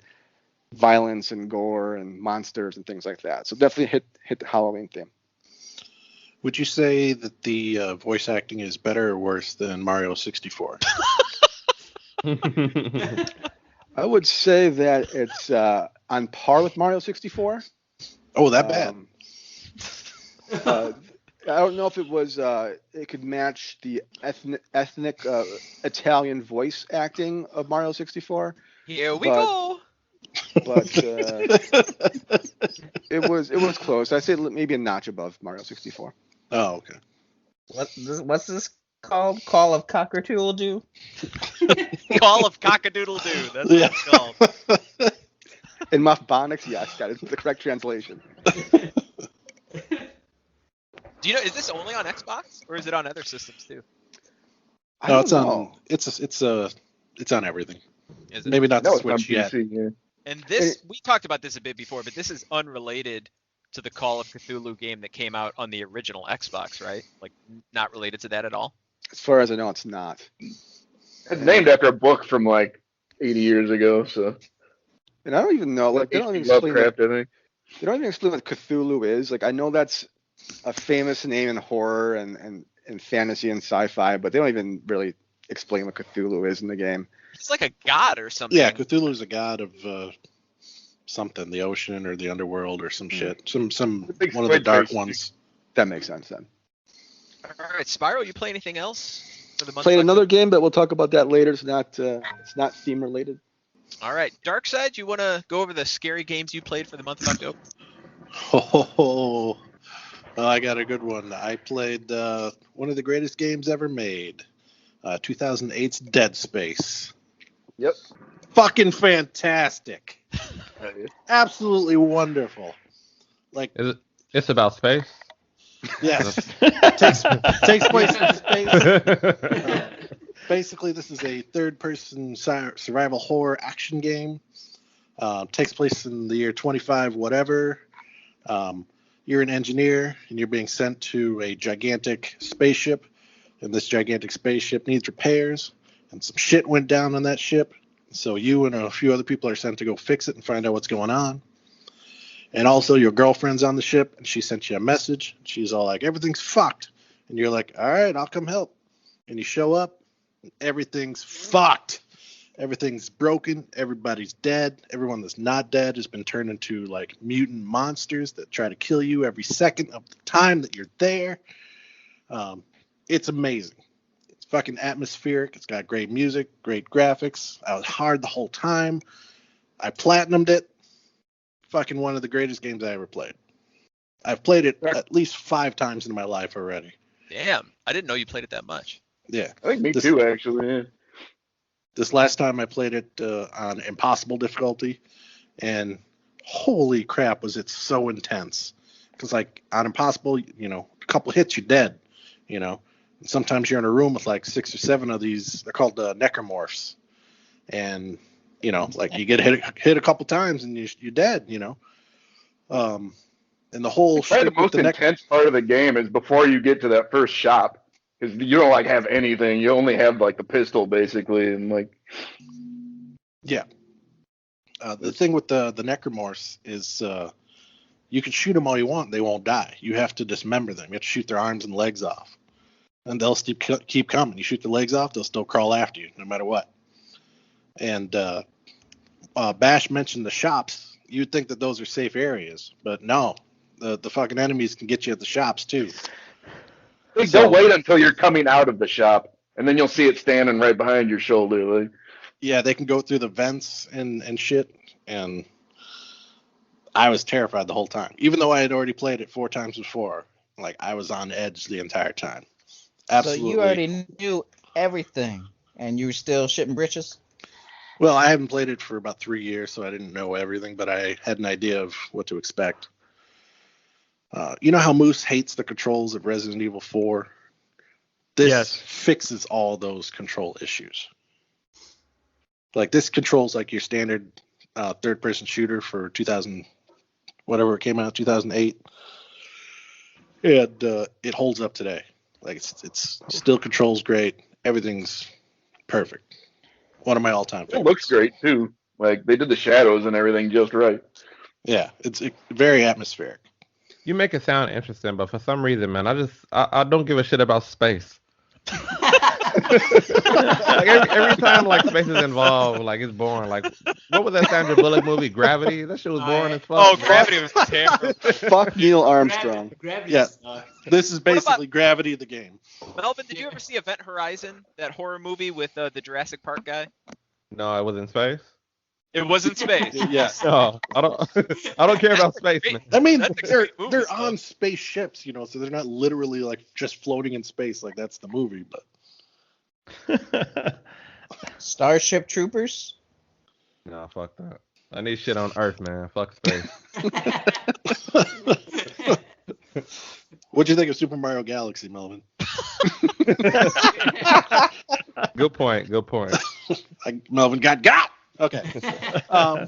violence and gore and monsters and things like that. So definitely hit the Halloween theme. Would you say that the voice acting is better or worse than Mario 64? I would say that it's on par with Mario 64. Oh, that bad? I don't know if it was it could match the ethnic Italian voice acting of Mario 64. Here we go. But it was close. I'd say maybe a notch above Mario 64. Oh, okay. What's this called? Call of Cock-a-doodle-doo? Call of Cock-a-doodle-doo. That's what it's called. In Muff Bonics, yes, that is the correct translation. Do you know, is this only on Xbox or is it on other systems too? No, it's on everything. Is it? Maybe not the No, Switch yet. yeah. And this, we talked about this a bit before, but this is unrelated to the Call of Cthulhu game that came out on the original Xbox, right? Like, not related to that at all? As far as I know, it's not. It's named after a book from like 80 years ago, so. And I don't even know. Like, they don't even Lovecraft, I think. They don't even explain what Cthulhu is. Like, I know that's a famous name in horror and fantasy and sci-fi, but they don't even really explain what Cthulhu is in the game. It's like a god or something. Yeah, Cthulhu is a god of something, the ocean or the underworld or some shit. Some one of the dark ones. That makes sense then. All right, Spyro, you play anything else for the month? Played another game, but we'll talk about that later. It's not theme related. All right, Darkside, you want to go over the scary games you played for the month of October? Oh, I got a good one. I played one of the greatest games ever made, 2008's Dead Space. Yep. Fucking fantastic. Absolutely wonderful. Like, it's about space. Yes. takes place in space. Basically, this is a third-person survival horror action game. Takes place in the year 25 whatever. You're an engineer, and you're being sent to a gigantic spaceship. And this gigantic spaceship needs repairs. And some shit went down on that ship. So you and a few other people are sent to go fix it and find out what's going on. And also, your girlfriend's on the ship, and she sent you a message. She's all like, everything's fucked. And you're like, all right, I'll come help. And you show up. Everything's fucked. Everything's broken. Everybody's dead. Everyone that's not dead has been turned into like mutant monsters that try to kill you every second of the time that you're there. It's amazing. It's fucking atmospheric. It's got great music, great graphics. I was hard the whole time. I platinumed it. Fucking one of the greatest games I ever played. I've played it at least 5 times in my life already. Damn, I didn't know you played it that much. Yeah. I think me too, actually. Yeah. This last time I played it on impossible difficulty, and holy crap, was it so intense. Because, like, on impossible, you know, a couple hits, you're dead, you know. And sometimes you're in a room with, like, 6 or 7 of these, they're called necromorphs. And, you know, like, you get hit a couple times and you're dead, you know. And the whole Probably the most intense part of the game is before you get to that first shop, because you don't like have anything. You only have like the pistol basically, and like. Yeah. The thing with the necromorphs is you can shoot them all you want, they won't die. You have to dismember them. You have to shoot their arms and legs off, and they'll keep coming. You shoot the legs off, they'll still crawl after you, no matter what. And Bash mentioned the shops. You'd think that those are safe areas, but no. The fucking enemies can get you at the shops too. Don't wait until you're coming out of the shop, and then you'll see it standing right behind your shoulder. Like. Yeah, they can go through the vents and shit, and I was terrified the whole time. Even though I had already played it 4 times before, like I was on edge the entire time. Absolutely. So you already knew everything, and you were still shitting britches? Well, I haven't played it for about 3 years, so I didn't know everything, but I had an idea of what to expect. You know how Moose hates the controls of Resident Evil 4? This fixes all those control issues. Like, this controls like your standard third-person shooter for 2000, whatever it came out, 2008. And it holds up today. Like, it's still controls great. Everything's perfect. One of my all-time favorites. It looks great, too. Like, they did the shadows and everything just right. Yeah, it's very atmospheric. You make it sound interesting, but for some reason, man, I don't give a shit about space. Like every time like space is involved, like it's boring. Like what was that Sandra Bullock movie, Gravity? That shit was boring as fuck. Oh, Gravity was terrible. Fuck Neil Armstrong. Gravity Yeah. sucks. This is basically Gravity, the game. Melvin, did you ever see Event Horizon, that horror movie with the Jurassic Park guy? No, it was in space. It was in space. Yes. No, I don't care about space, man. I mean, That's a they're great movie, on spaceships, you know, so they're not literally like just floating in space like that's the movie, but Starship Troopers? No, fuck that. I need shit on Earth, man. Fuck space. What'd you think of Super Mario Galaxy, Melvin? Good point. Melvin got. Okay. I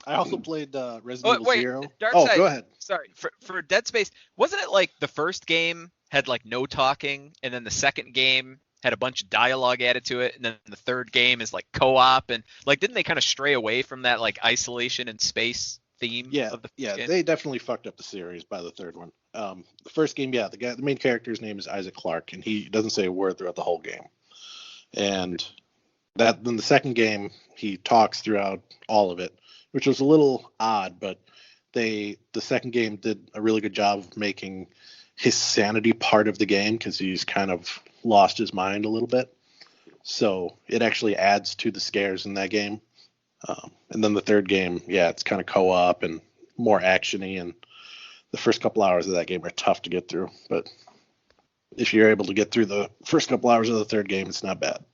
also played Resident Evil Zero. Darkseid, go ahead. Sorry, for Dead Space, wasn't it like the first game had like no talking, and then the second game had a bunch of dialogue added to it, and then the third game is like co-op, and like didn't they kind of stray away from that like isolation and space theme? Of the game? They definitely fucked up the series by the third one. The first game, the main character's name is Isaac Clarke, and he doesn't say a word throughout the whole game. And then the second game, he talks throughout all of it, which was a little odd, but the second game did a really good job of making his sanity part of the game because he's kind of lost his mind a little bit. So it actually adds to the scares in that game. And then the third game, it's kind of co-op and more actiony, and the first couple hours of that game are tough to get through. But if you're able to get through the first couple hours of the third game, it's not bad.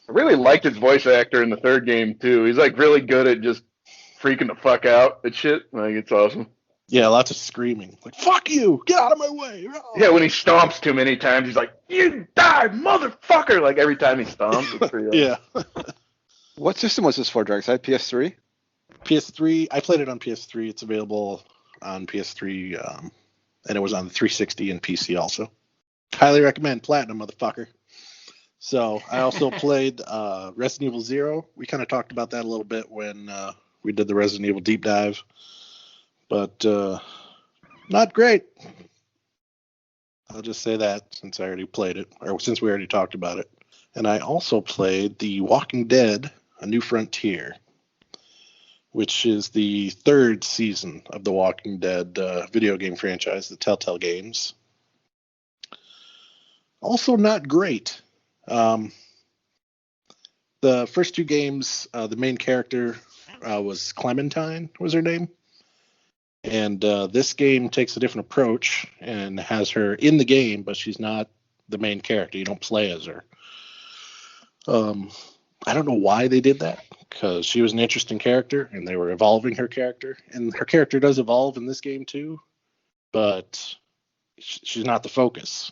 I really liked his voice actor in the third game too. He's like really good at just freaking the fuck out at shit. Like it's awesome. Yeah, lots of screaming. Like, fuck you! Get out of my way! Oh. Yeah, when he stomps too many times, he's like, you die, motherfucker! Like every time he stomps. It's pretty awesome. Yeah. What system was this for, Darkseid? PS3? PS3. I played it on PS3. It's available on PS3, and it was on the 360 and PC also. Highly recommend. Platinum, motherfucker. So I also played Resident Evil 0. We kind of talked about that a little bit when we did the Resident Evil deep dive. But not great. I'll just say that since I already played it, or since we already talked about it. And I also played The Walking Dead, A New Frontier, which is the third season of the Walking Dead video game franchise, the Telltale Games. Also not great. The first two games, the main character was Clementine, was her name. And this game takes a different approach and has her in the game, but she's not the main character. You don't play as her. I don't know why they did that, because she was an interesting character, and they were evolving her character. And her character does evolve in this game too, but she's not the focus.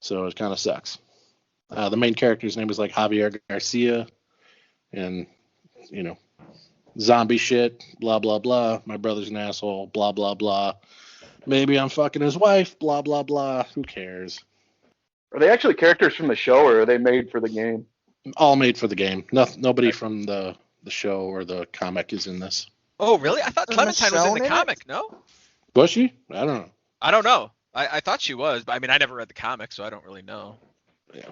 So it kind of sucks. The main character's name is like Javier Garcia, and, zombie shit, blah, blah, blah. My brother's an asshole, blah, blah, blah. Maybe I'm fucking his wife, blah, blah, blah. Who cares? Are they actually characters from the show, or are they made for the game? All made for the game. Nobody from the show or the comic is in this. Oh, really? I thought Clementine was in the comic, no? Was she? I don't know. I don't know. I thought she was, but I mean, I never read the comic, so I don't really know. Yeah.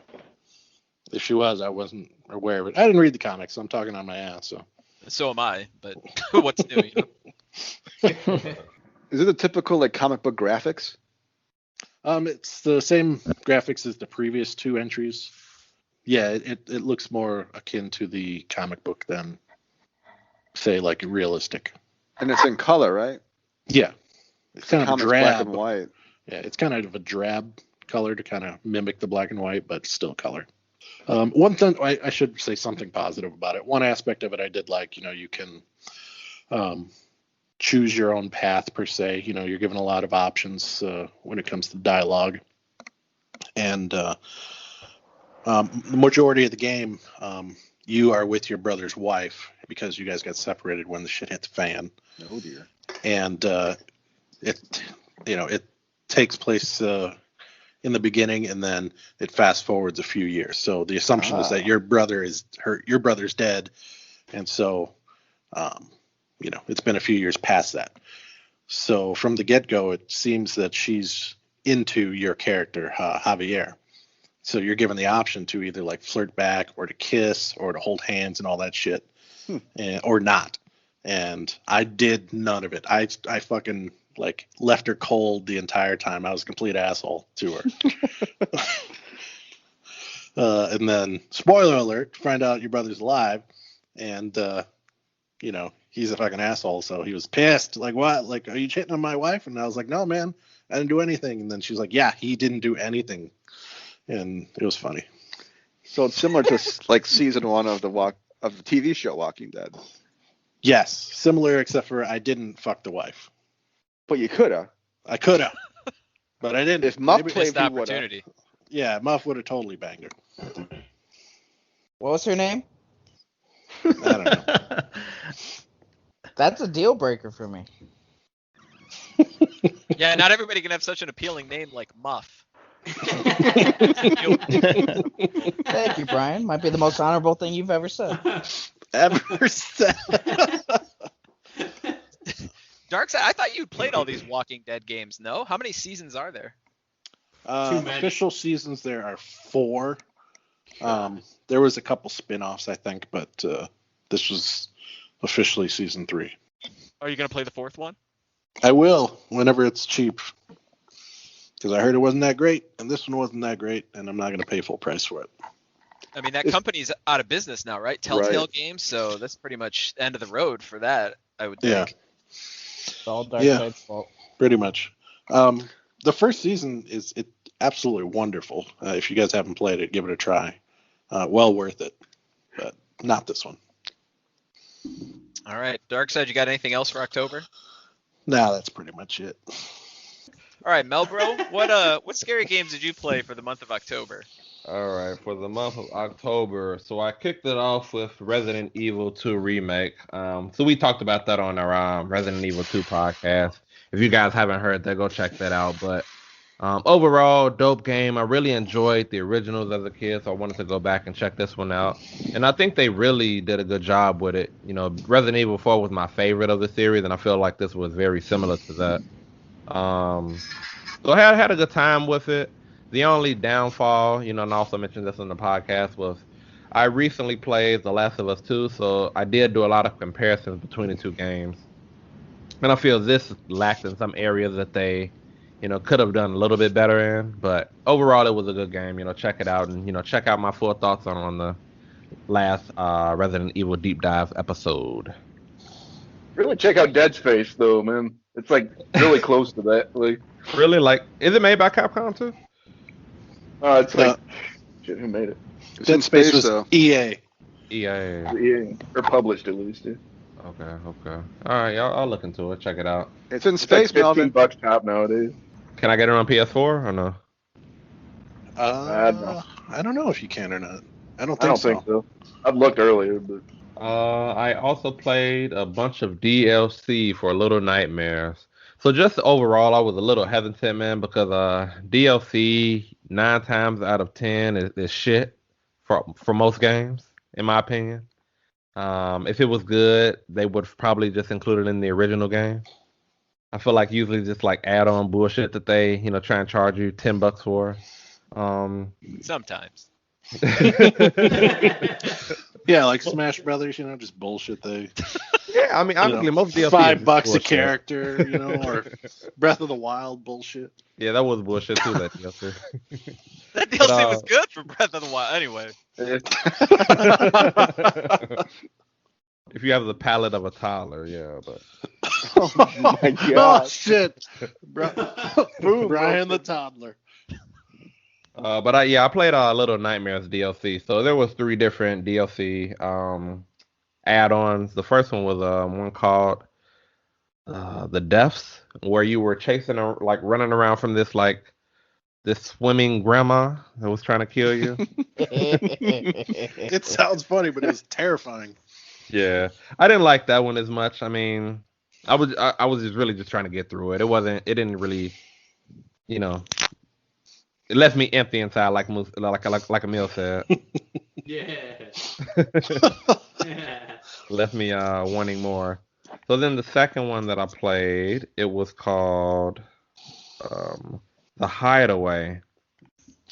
If she was, I wasn't aware of it. I didn't read the comics, so I'm talking on my ass. So am I, but what's new? Is it the typical like comic book graphics? It's the same graphics as the previous 2 entries. Yeah, it looks more akin to the comic book than, say, like realistic. And it's in color, right? Yeah. It's kind of drab. Black and white. Yeah, it's kind of a drab color to kind of mimic the black and white, but still color. One thing, I should say something positive about it. One aspect of it I did like, you can choose your own path per se. You're given a lot of options when it comes to dialogue. And the majority of the game, you are with your brother's wife because you guys got separated when the shit hit the fan. Oh dear. And it takes place in the beginning, and then it fast forwards a few years. So the assumption is that your brother's dead, and so it's been a few years past that. So from the get-go, it seems that she's into your character, Javier. So you're given the option to either like flirt back, or to kiss, or to hold hands and all that shit, or not. And I did none of it. I fucking like left her cold the entire time. I was a complete asshole to her. And then, spoiler alert, find out your brother's alive, and he's a fucking asshole. So he was pissed. Like, what? Like, are you cheating on my wife? And I was like, no, man, I didn't do anything. And then she's like, yeah, he didn't do anything. And it was funny. So it's similar to like season 1 of the TV show Walking Dead. Yes, similar, except for I didn't fuck the wife. But you coulda. I coulda, but I didn't. If Muff played the opportunity. Yeah, Muff would have totally banged her. What was her name? I don't know. That's a deal breaker for me. Yeah, not everybody can have such an appealing name like Muff. Thank you, Brian. Might be the most honorable thing you've ever said. Darkseid, I thought you played all these Walking Dead games, no? How many seasons are there? Official seasons there are 4. There was a couple spin-offs, I think, but this was officially season 3. Are you going to play the 4th one? I will, whenever it's cheap. Because I heard it wasn't that great, and this one wasn't that great, and I'm not going to pay full price for it. I mean, that company's out of business now, right? Telltale Games, so that's pretty much the end of the road for that, I would think. Yeah. It's all Darkseid's fault. Pretty much. The first season is absolutely wonderful. If you guys haven't played it, give it a try. Well worth it, but not this one. All right, Darkseid, you got anything else for October? No, that's pretty much it. All right, Melbro, what scary games did you play for the month of October? All right, for the month of October, so I kicked it off with Resident Evil 2 Remake. So we talked about that on our Resident Evil 2 podcast. If you guys haven't heard that, go check that out. But overall, dope game. I really enjoyed the originals as a kid, so I wanted to go back and check this one out. And I think they really did a good job with it. Resident Evil 4 was my favorite of the series, and I feel like this was very similar to that. So I had a good time with it. The only downfall, and I also mentioned this on the podcast, was I recently played The Last of Us 2, so I did do a lot of comparisons between the two games. And I feel this lacked in some areas that they, could have done a little bit better in. But overall, it was a good game. Check it out, and, check out my full thoughts on the last Resident Evil Deep Dive episode. Really check out Dead Space, though, man. It's, like, really close to that. Like, really? Like, is it made by Capcom, too? It's like, shit, who made it? Dead Space was EA. EA. Or published, at least, yeah. Okay. All right, I'll look into it. Check it out. It's in space, like Melvin. $15 top nowadays. Can I get it on PS4 or no? I don't know if you can or not. I don't think so. I've looked earlier, but I also played a bunch of DLC for Little Nightmares. So just overall, I was a little hesitant, man, because DLC 9 times out of 10 is shit for most games, in my opinion. If it was good, they would probably just include it in the original game. I feel like usually just like add-on bullshit that they, try and charge you $10 for. Um, Sometimes. Yeah, like Smash Brothers, just bullshit. Yeah, I mean, honestly, most DLC is $5 a bullshit. character, or Breath of the Wild bullshit. Yeah, that was bullshit too. That DLC. That DLC was good for Breath of the Wild. Anyway. If you have the palate of a toddler, yeah, but. Oh my god! Oh shit! Brian the toddler. But I played Little Nightmares DLC. So there was 3 different DLC add-ons. The first one was one called The Deaths, where you were chasing running around from this swimming grandma that was trying to kill you. It sounds funny, but it was terrifying. Yeah, I didn't like that one as much. I mean, I was just really just trying to get through it. It didn't really, it left me empty inside, like Emil said. Yeah. Left me wanting more. So then the second one that I played, it was called The Hideaway.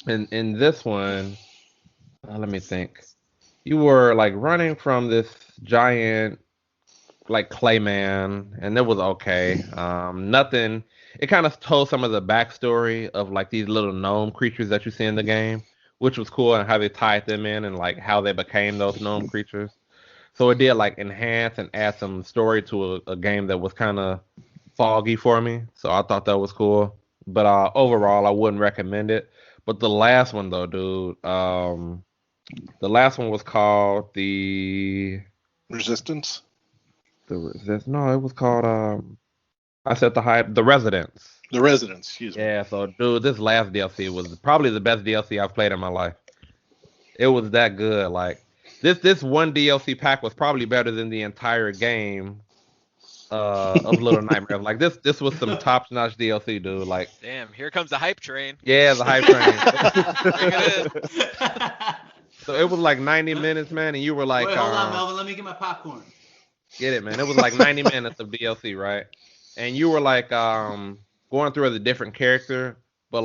And in this one, let me think. You were running from this giant Clayman, and it was okay. Nothing. It kind of told some of the backstory of these little gnome creatures that you see in the game, which was cool, and how they tied them in and how they became those gnome creatures. So it did enhance and add some story to a game that was kind of foggy for me. So I thought that was cool. But overall, I wouldn't recommend it. But the last one though, dude, the last one was called the Resistance. No, it was called I said the Residence. The Residence, excuse me. Yeah, so dude, this last DLC was probably the best DLC I've played in my life. It was that good. This one DLC pack was probably better than the entire game of Little Nightmares. This was some top-notch DLC, dude. Damn, here comes the hype train. Yeah, the hype train. Bring it in. So it was 90 minutes, man, and you were Wait, hold on, Melvin. Let me get my popcorn. Get it, man. It was 90 minutes of DLC, right? And you were going through as a different character, but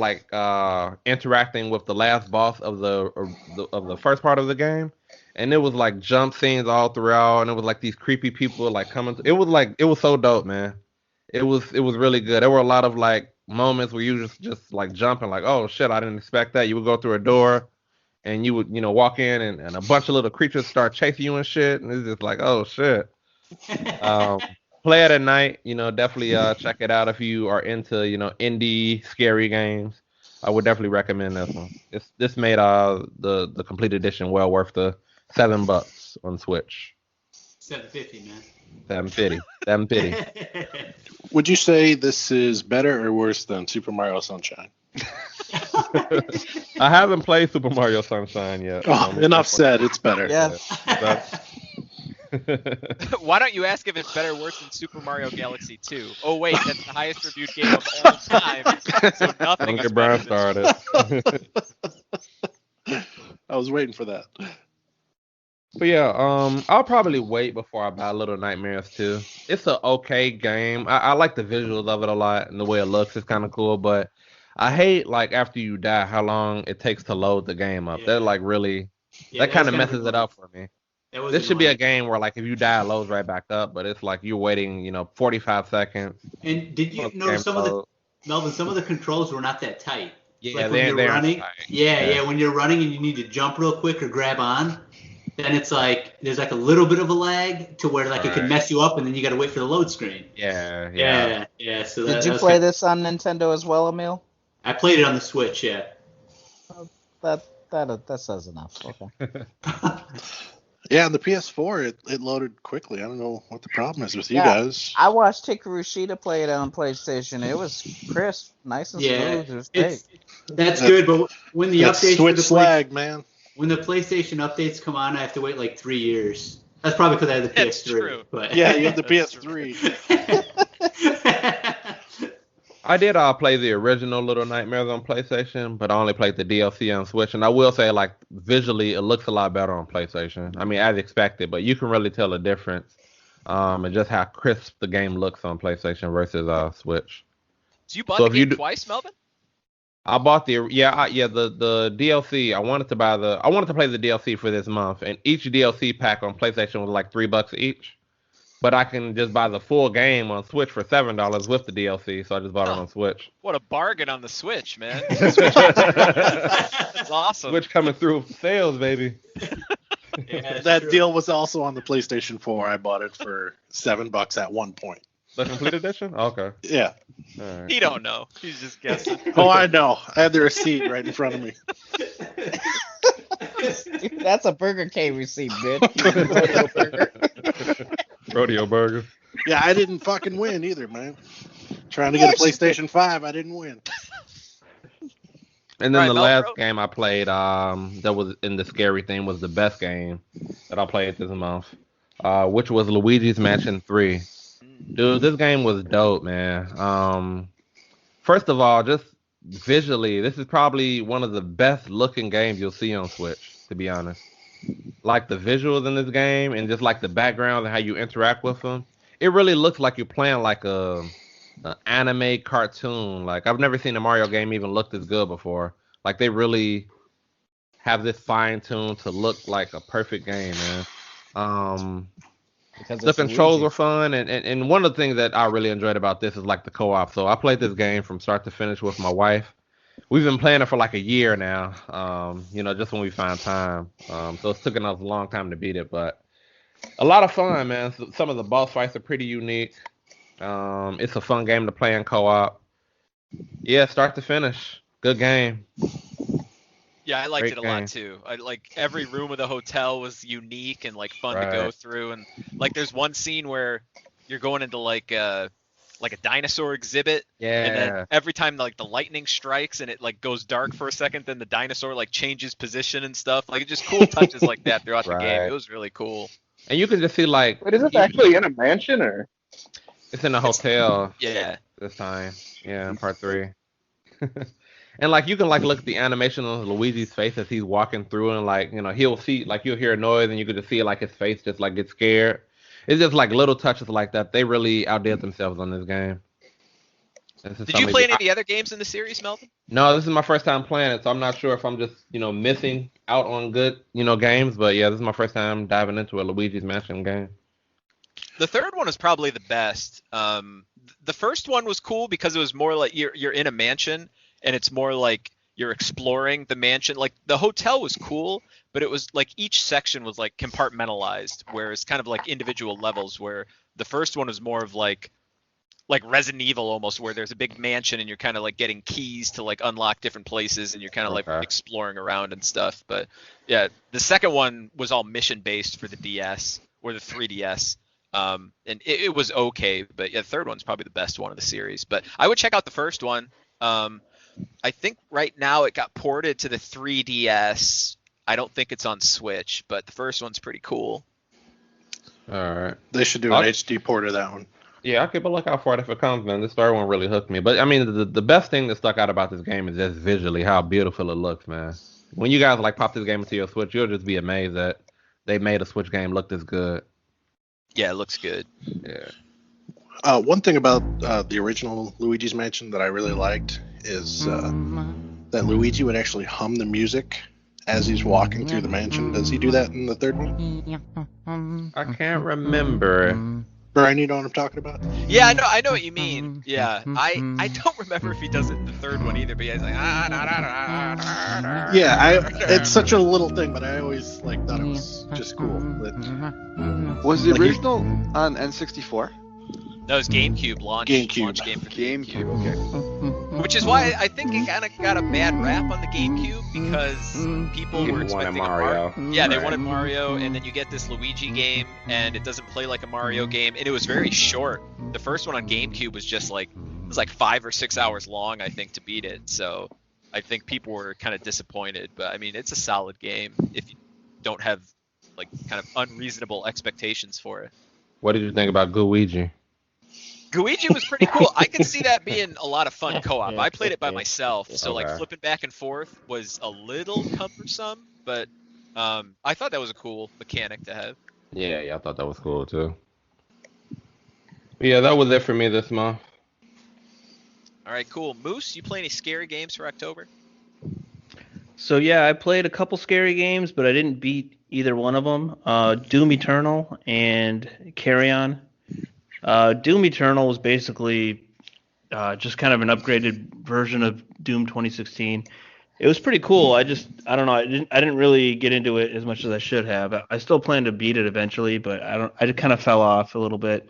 interacting with the last boss of the first part of the game. And it was jump scenes all throughout, and it was these creepy people coming. It was so dope, man. It was really good. There were a lot of moments where you just jumping, oh shit, I didn't expect that. You would go through a door, and you would walk in, and a bunch of little creatures start chasing you and shit, and it's just oh shit. Play it at night, definitely check it out if you are into indie scary games. I would definitely recommend this one. This made the complete edition well worth the $7 on Switch. $7.50, man. $7.50. Would you say this is better or worse than Super Mario Sunshine? I haven't played Super Mario Sunshine yet. Oh, enough said. It's better. Yeah. Why don't you ask if it's better or worse than Super Mario Galaxy 2? Oh wait, that's the highest reviewed game of all time. So nothing Don't is get Brian better started. I was waiting for that. But yeah, I'll probably wait before I buy Little Nightmares 2. It's an okay game. I like the visuals of it a lot, and the way it looks is kind of cool, but I hate after you die how long it takes to load the game up. Yeah. That really Yeah, that kind of was messes it up for me. This Should be a game where if you die, it loads right back up, but it's you're waiting 45 seconds. And did you notice some of the controls were not that tight? Yeah, when you're running. Tight. Yeah, when you're running and you need to jump real quick or grab on, then it's there's a little bit of a lag to where it can mess you up, and then you got to wait for the load screen. Yeah. So did you play this on Nintendo as well, Emil? I played it on the Switch. Yeah. That says enough. Okay. Yeah, on the PS4, it loaded quickly. I don't know what the problem is with you guys. I watched Hikaru Shida play it on PlayStation. It was crisp, nice and smooth. It was great. That's good, but when the updates Switch slag, man. When the PlayStation updates come on, I have to wait 3 years. That's probably because I had the That's PS3. true. But Yeah, you have the PS3. I did play the original Little Nightmares on PlayStation, but I only played the DLC on Switch. And I will say, like, visually, it looks a lot better on PlayStation. I mean, as expected, but you can really tell the difference, and just how crisp the game looks on PlayStation versus Switch. So you bought the game twice, Melvin? I bought the DLC. I wanted to play the DLC for this month, and each DLC pack on PlayStation was like $3 each. But I can just buy the full game on Switch for $7 with the DLC, so I just bought it on Switch. What a bargain on the Switch, man. That's awesome. Switch coming through sales, baby. Yeah, That deal was also on the PlayStation 4. I bought it for $7 at one point. The complete edition? Okay. Yeah. All right. He don't know. He's just guessing. Oh, I know. I had the receipt right in front of me. That's a Burger King receipt, bitch. Rodeo burger. Yeah, I didn't fucking win either, man. Trying to get a PlayStation 5, I didn't win. And then the Mel, last bro? game I played that was in the scary theme was the best game that I played this month, which was Luigi's Mansion 3. Dude, this game was dope, man. First of all, just visually, this is probably one of the best looking games you'll see on Switch, to be honest. Like the visuals in this game and just like the background and how you interact with them, it really looks like you're playing like an anime cartoon. Like I've never seen a Mario game even look this good before. Like they really have this fine tune to look like a perfect game, man. The controls were fun, and one of the things that I really enjoyed about this is like the co-op. So I played this game from start to finish with my wife. We've been playing it for like a year now, just when we find time. So it's taken us a long time to beat it, but a lot of fun, man. Some of the boss fights are pretty unique. It's a fun game to play in co-op. Yeah, start to finish. Good game. Yeah, I liked Great it a game. lot too. I like every room of the hotel was unique and like fun to go Right. through. And like there's one scene where you're going into like a dinosaur exhibit. And then Yeah. every time like the lightning strikes and it like goes dark for a second, then the dinosaur like changes position and stuff. Like just cool touches like that throughout the game. Right. It was really cool. And you can just see like Wait, is this actually in a mansion or? it's in a hotel Yeah. this time. Yeah, in part 3. And like you can like look at the animation on Luigi's face as he's walking through, and like he'll see like you'll hear a noise and you can just see like his face just like get scared. It's just like little touches like that. They really outdid themselves on this game. Did you play any of the other games in the series, Melvin? No, this is my first time playing it, so I'm not sure if I'm just missing out on good games. But yeah, this is my first time diving into a Luigi's Mansion game. The third one is probably the best. The first one was cool because it was more like you're in a mansion and it's more like you're exploring the mansion. Like the hotel was cool, but it was like each section was like compartmentalized, whereas kind of like individual levels. Where the first one was more of like Resident Evil almost, where there's a big mansion and you're kind of like getting keys to like unlock different places and you're kind of like exploring around and stuff. But yeah, the second one was all mission based for the DS or the 3DS. And it was okay, but yeah, the third one's probably the best one of the series. But I would check out the first one. I think right now it got ported to the 3DS. I don't think it's on Switch, but the first one's pretty cool. All right. They should do an HD port of that one. Yeah, I'll keep a lookout for it if it comes, man. This third one really hooked me. But I mean, the best thing that stuck out about this game is just visually how beautiful it looks, man. When you guys like pop this game into your Switch, you'll just be amazed that they made a Switch game look this good. Yeah, it looks good. Yeah. One thing about the original Luigi's Mansion that I really liked is that Luigi would actually hum the music as he's walking through the mansion. Does he do that in the third one? I can't remember. Brian, you know what I'm talking about? Yeah, I know what you mean. Yeah, I don't remember if he does it in the third one either, but yeah, he's like It's such a little thing, but I always thought it was just cool. Was the original on N64? No, it was GameCube launch game for GameCube. Okay. Which is why I think it kind of got a bad rap on the GameCube because people were expecting Mario. Yeah, they wanted Mario, and then you get this Luigi game, and it doesn't play like a Mario game, and it was very short. The first one on GameCube was just like 5 or 6 hours long, I think, to beat it. So I think people were kind of disappointed, but I mean, it's a solid game if you don't have like kind of unreasonable expectations for it. What did you think about Luigi? Luigi was pretty cool. I could see that being a lot of fun co-op. Yeah, I played it by yeah, myself, so like Okay. flipping back and forth was a little cumbersome, but I thought that was a cool mechanic to have. Yeah, I thought that was cool too. But yeah, that was it for me this month. All right, cool. Moose, you play any scary games for October? So yeah, I played a couple scary games, but I didn't beat either one of them. Doom Eternal and Carrion. Doom Eternal was basically just kind of an upgraded version of Doom 2016. It was pretty cool. I don't know. I didn't really get into it as much as I should have. I still plan to beat it eventually, but I just kind of fell off a little bit.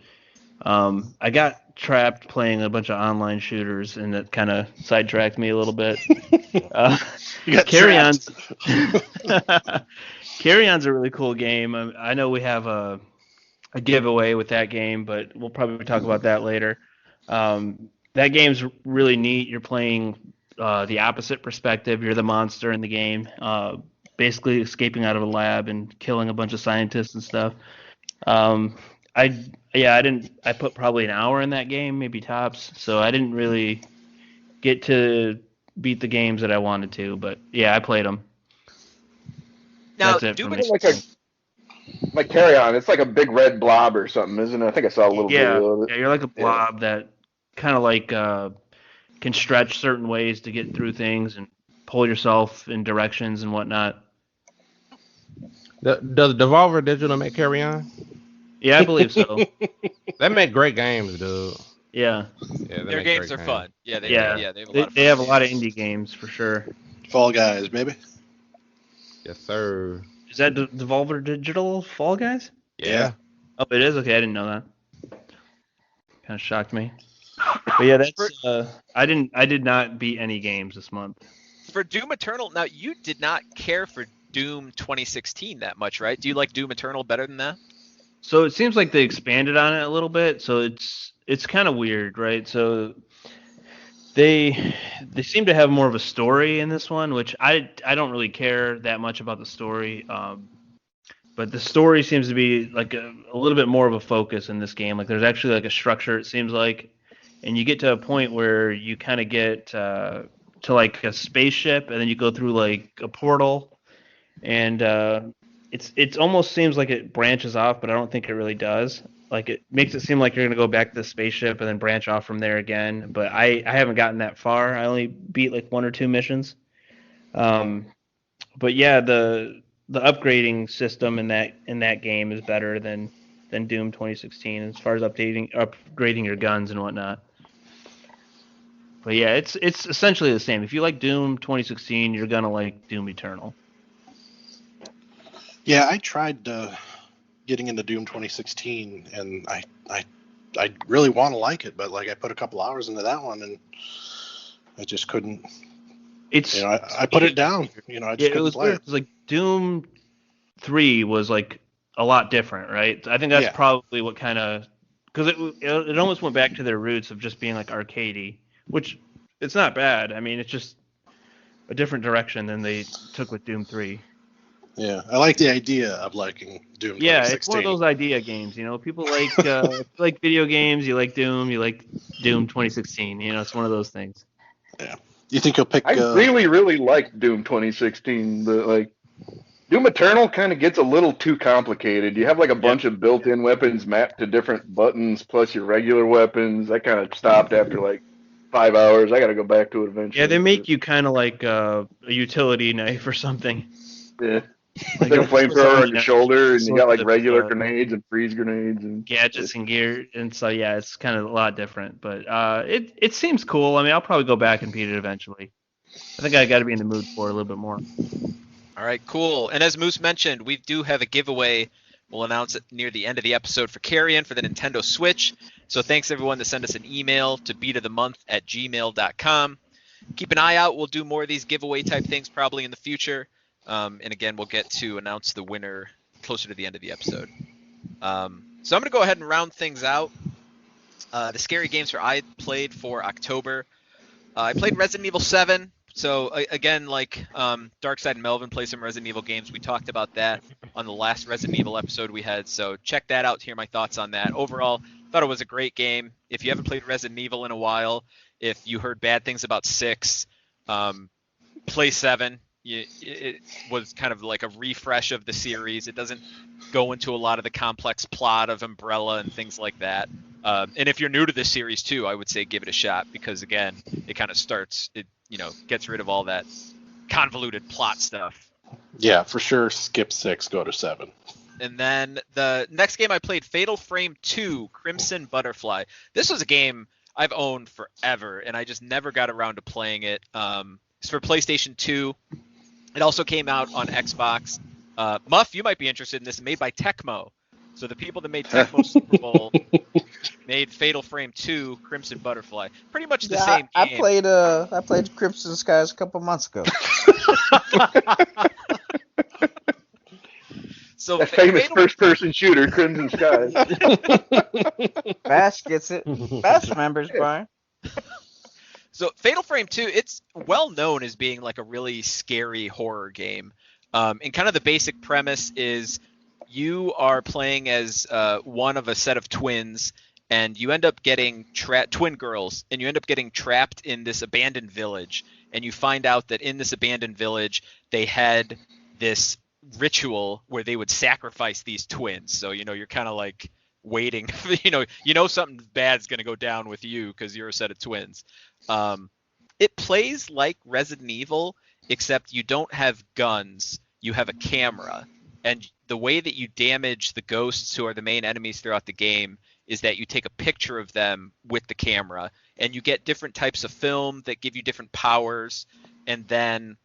I got trapped playing a bunch of online shooters, and that kind of sidetracked me a little bit. You got Carrion's Carrion's a really cool game. I know we have a giveaway with that game, but we'll probably talk about that later. That game's really neat. You're playing the opposite perspective. You're the monster in the game, basically escaping out of a lab and killing a bunch of scientists and stuff. I put probably an hour in that game, maybe tops. So I didn't really get to beat the games that I wanted to, but yeah, I played them. Now, That's it Doom for me. Like Carry-On, it's like a big red blob or something, isn't it? I think I saw a little video of it. Yeah, you're like a blob that kind of like can stretch certain ways to get through things and pull yourself in directions and whatnot. Does Devolver Digital make Carry On? Yeah, I believe so. They make great games, dude. Yeah. Yeah, Their games are fun. Yeah, they have a lot of fun. They have a lot of indie games for sure. Fall Guys, baby. Yes, sir. Is that Devolver Digital Fall Guys? Yeah. Oh, it is? Okay, I didn't know that. Kind of shocked me. But yeah, that's I did not beat any games this month. For Doom Eternal, now you did not care for Doom 2016 that much, right? Do you like Doom Eternal better than that? So it seems like they expanded on it a little bit, so it's kind of weird, right? So they seem to have more of a story in this one, which I don't really care that much about the story. But the story seems to be like a little bit more of a focus in this game. Like there's actually like a structure, it seems like, and you get to a point where you kind of get to like a spaceship, and then you go through like a portal, and it almost seems like it branches off, but I don't think it really does. Like it makes it seem like you're gonna go back to the spaceship and then branch off from there again. But I haven't gotten that far. I only beat like 1 or 2 missions. But yeah, the upgrading system in that game is better than Doom 2016 as far as upgrading your guns and whatnot. But yeah, it's essentially the same. If you like Doom 2016, you're gonna like Doom Eternal. Yeah, I tried getting into Doom 2016, and I really want to like it, but like I put a couple hours into that one, and I just couldn't. I put it down. I just couldn't play it. It was like Doom 3 was like a lot different, right? I think that's probably what kind of, because it almost went back to their roots of just being like arcadey, which it's not bad. I mean, it's just a different direction than they took with Doom 3. Yeah, I like the idea of liking Doom 2016. Yeah, it's one of those idea games. People like like video games. You like Doom. You like Doom 2016. It's one of those things. Yeah. You think you'll pick? I really, really like Doom 2016. But like Doom Eternal kind of gets a little too complicated. You have like a bunch of built-in weapons mapped to different buttons, plus your regular weapons. I kind of stopped after like 5 hours. I got to go back to it eventually. Yeah, they make you kind of like a utility knife or something. Yeah. Like a flamethrower on your shoulder, and you got like regular grenades grenades and freeze grenades and gadgets and gear, and so yeah, it's kind of a lot different. But it seems cool. I mean, I'll probably go back and beat it eventually. I think I got to be in the mood for it a little bit more. All right, cool. And as Moose mentioned, we do have a giveaway. We'll announce it near the end of the episode for Carrion for the Nintendo Switch. So thanks everyone to send us an email to beatofthemonth@gmail.com. Keep an eye out. We'll do more of these giveaway type things probably in the future. And again, we'll get to announce the winner closer to the end of the episode. So I'm going to go ahead and round things out. The scary games I played for October. I played Resident Evil 7, So again, like Darkside and Melvin play some Resident Evil games. We talked about that on the last Resident Evil episode we had. So check that out to hear my thoughts on that. Overall, thought it was a great game. If you haven't played Resident Evil in a while, if you heard bad things about 6, play 7. It was kind of like a refresh of the series. It doesn't go into a lot of the complex plot of Umbrella and things like that. And if you're new to this series too, I would say give it a shot because again, it kind of gets rid of all that convoluted plot stuff. Yeah, for sure. Skip 6, go to 7. And then the next game I played, Fatal Frame 2, Crimson Butterfly. This was a game I've owned forever, and I just never got around to playing it. It's for PlayStation 2. It also came out on Xbox. Muff, you might be interested in this. Made by Tecmo. So the people that made Tecmo Super Bowl made Fatal Frame 2, Crimson Butterfly. Pretty much the same game. I played Crimson Skies a couple months ago. So that famous first-person shooter, Crimson Skies. Bash gets it. Bash remembers, Brian. So Fatal Frame 2, it's well known as being like a really scary horror game. And kind of the basic premise is you are playing as one of a set of twins, and you end up getting twin girls, and you end up getting trapped in this abandoned village. And you find out that in this abandoned village, they had this ritual where they would sacrifice these twins. So, you're kind of like waiting, something bad's going to go down with you because you're a set of twins. It plays like Resident Evil, except you don't have guns, you have a camera. And the way that you damage the ghosts who are the main enemies throughout the game is that you take a picture of them with the camera, and you get different types of film that give you different powers. And then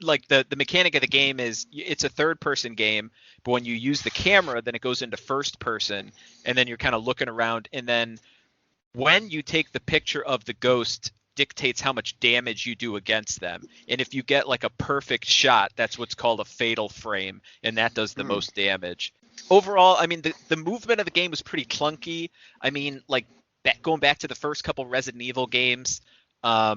like the mechanic of the game is it's a third person game, but when you use the camera, then it goes into first person, and then you're kind of looking around, and then when you take the picture of the ghost dictates how much damage you do against them. And if you get like a perfect shot, that's what's called a fatal frame, and that does the most damage. Overall, I mean, the movement of the game was pretty clunky. I mean, like going back to the first couple Resident Evil games, I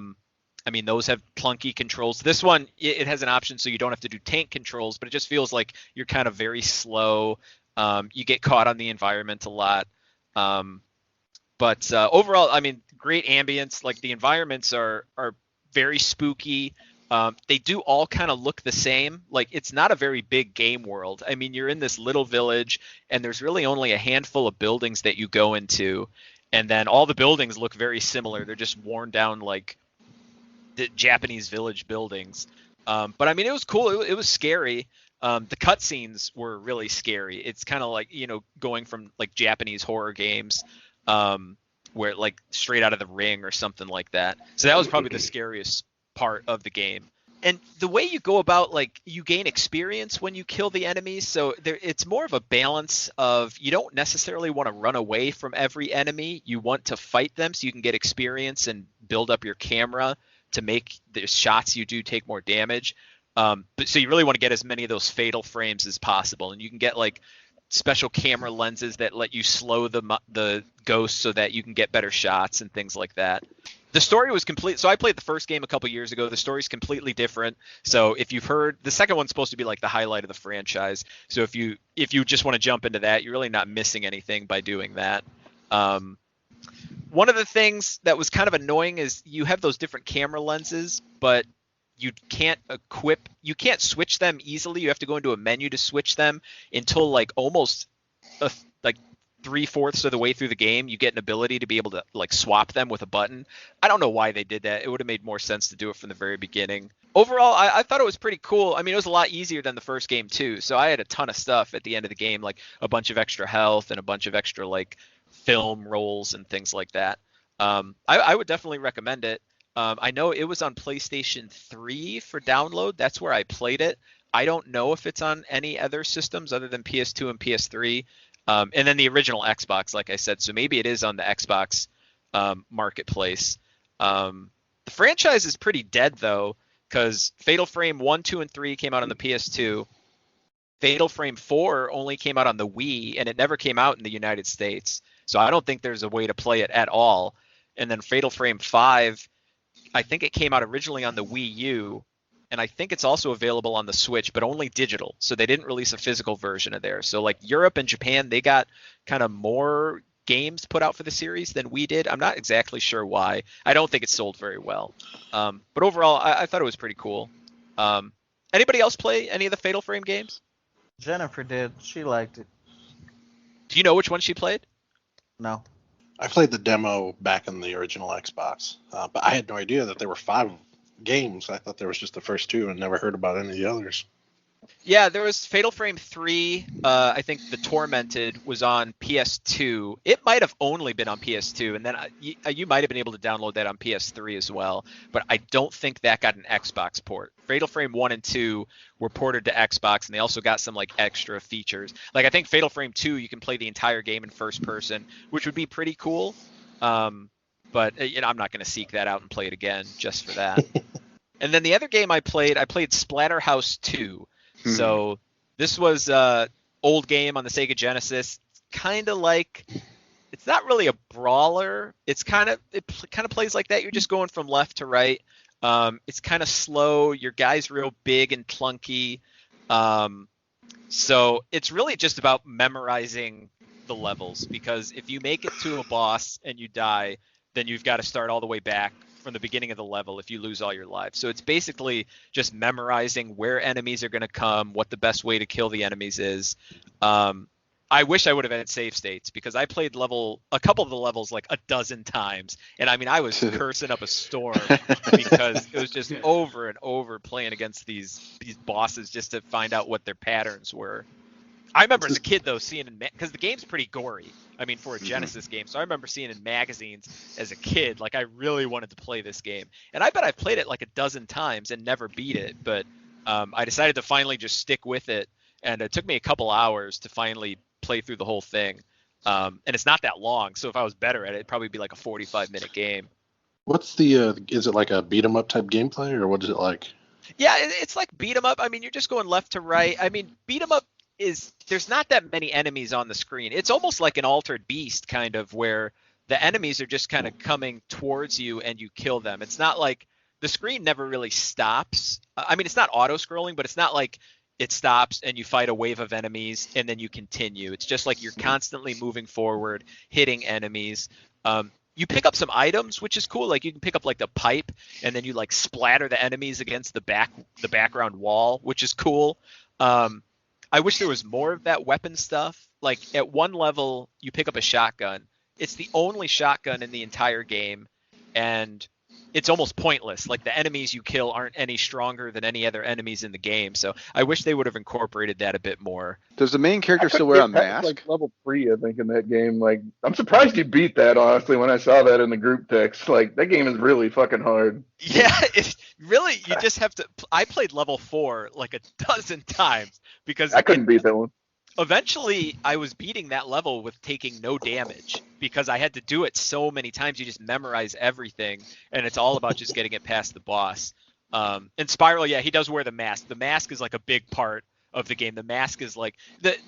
mean, those have clunky controls. This one, it has an option so you don't have to do tank controls, but it just feels like you're kind of very slow. You get caught on the environment a lot. But overall, I mean, great ambience. Like the environments are very spooky. They do all kind of look the same. Like it's not a very big game world. I mean, you're in this little village, and there's really only a handful of buildings that you go into, and then all the buildings look very similar. They're just worn down like the Japanese village buildings. But I mean, it was cool. It was scary. The cutscenes were really scary. It's kind of like going from like Japanese horror games. Where like straight out of the Ring or something like that. So that was probably the scariest part of the game. And the way you go about, like, you gain experience when you kill the enemies. So it's more of a balance of you don't necessarily want to run away from every enemy. You want to fight them so you can get experience and build up your camera to make the shots you do take more damage. But so you really want to get as many of those fatal frames as possible. And you can get like special camera lenses that let you slow the ghosts so that you can get better shots and things like that. The story was complete. So I played the first game a couple years ago. The story's completely different. So if you've heard, the second one's supposed to be like the highlight of the franchise. So if you just want to jump into that, you're really not missing anything by doing that. One of the things that was kind of annoying is you have those different camera lenses, but you can't switch them easily. You have to go into a menu to switch them until like almost like 3/4 of the way through the game. You get an ability to be able to like swap them with a button. I don't know why they did that. It would have made more sense to do it from the very beginning. Overall, I thought it was pretty cool. I mean, it was a lot easier than the first game too. So I had a ton of stuff at the end of the game, like a bunch of extra health and a bunch of extra like film rolls and things like that. I would definitely recommend it. I know it was on PlayStation 3 for download. That's where I played it. I don't know if it's on any other systems other than PS2 and PS3. And then the original Xbox, like I said. So maybe it is on the Xbox marketplace. The franchise is pretty dead, though, because Fatal Frame 1, 2, and 3 came out on the PS2. Fatal Frame 4 only came out on the Wii, and it never came out in the United States. So I don't think there's a way to play it at all. And then Fatal Frame 5 I think it came out originally on the Wii U, and I think it's also available on the Switch, but only digital. So they didn't release a physical version of there. So like Europe and Japan, they got kind of more games put out for the series than we did. I'm not exactly sure why. I don't think it sold very well. But overall, I thought it was pretty cool. Anybody else play any of the Fatal Frame games? Jennifer did. She liked it. Do you know which one she played? No. I played the demo back in the original Xbox, but I had no idea that there were 5 games. I thought there was just the first 2 and never heard about any of the others. Yeah, there was Fatal Frame 3. I think The Tormented was on PS2. It might have only been on PS2, and then you might have been able to download that on PS3 as well. But I don't think that got an Xbox port. Fatal Frame 1 and 2 were ported to Xbox, and they also got some like extra features. Like I think Fatal Frame 2, you can play the entire game in first person, which would be pretty cool. But I'm not going to seek that out and play it again just for that. And then the other game I played Splatterhouse 2. So this was old game on the Sega Genesis. Kind of like, it's not really a brawler. It kind of plays like that. You're just going from left to right. It's kind of slow. Your guy's real big and clunky. So it's really just about memorizing the levels, because if you make it to a boss and you die, then you've got to start all the way back from the beginning of the level if you lose all your lives. So it's basically just memorizing where enemies are going to come, what the best way to kill the enemies is. I wish I would have had save states, because I played a couple of the levels like a dozen times, and I mean I was cursing up a storm because it was just over and over playing against these bosses just to find out what their patterns were. I remember as a kid though seeing because the game's pretty gory. I mean, for a Genesis game. So I remember seeing in magazines as a kid, like I really wanted to play this game. And I bet I've played it like a dozen times and never beat it. But I decided to finally just stick with it. And it took me a couple hours to finally play through the whole thing. And it's not that long. So if I was better at it, it'd probably be like a 45-minute game. What's is it like a beat 'em up type gameplay, or what is it like? Yeah, it's like beat 'em up. I mean, you're just going left to right. I mean, beat 'em up there's not that many enemies on the screen. It's almost like an Altered Beast kind of, where the enemies are just kind of coming towards you and you kill them. It's not like the screen never really stops. I mean, it's not auto scrolling, but it's not like it stops and you fight a wave of enemies and then you continue. It's just like you're constantly moving forward, hitting enemies. You pick up some items, which is cool. Like you can pick up like the pipe and then you like splatter the enemies against the background wall, which is cool. I wish there was more of that weapon stuff. Like at one level, you pick up a shotgun. It's the only shotgun in the entire game, and it's almost pointless. Like the enemies you kill aren't any stronger than any other enemies in the game. So I wish they would have incorporated that a bit more. Does the main character still wear a mask? Like level 3, I think, in that game. Like, I'm surprised you beat that, honestly, when I saw that in the group text. Like, that game is really fucking hard. Yeah, it's really, you just have to. I played level 4 like a dozen times because I couldn't beat that one. Eventually, I was beating that level with taking no damage because I had to do it so many times. You just memorize everything, and it's all about just getting it past the boss. And Spiral, yeah, he does wear the mask. The mask is like a big part of the game. The mask is like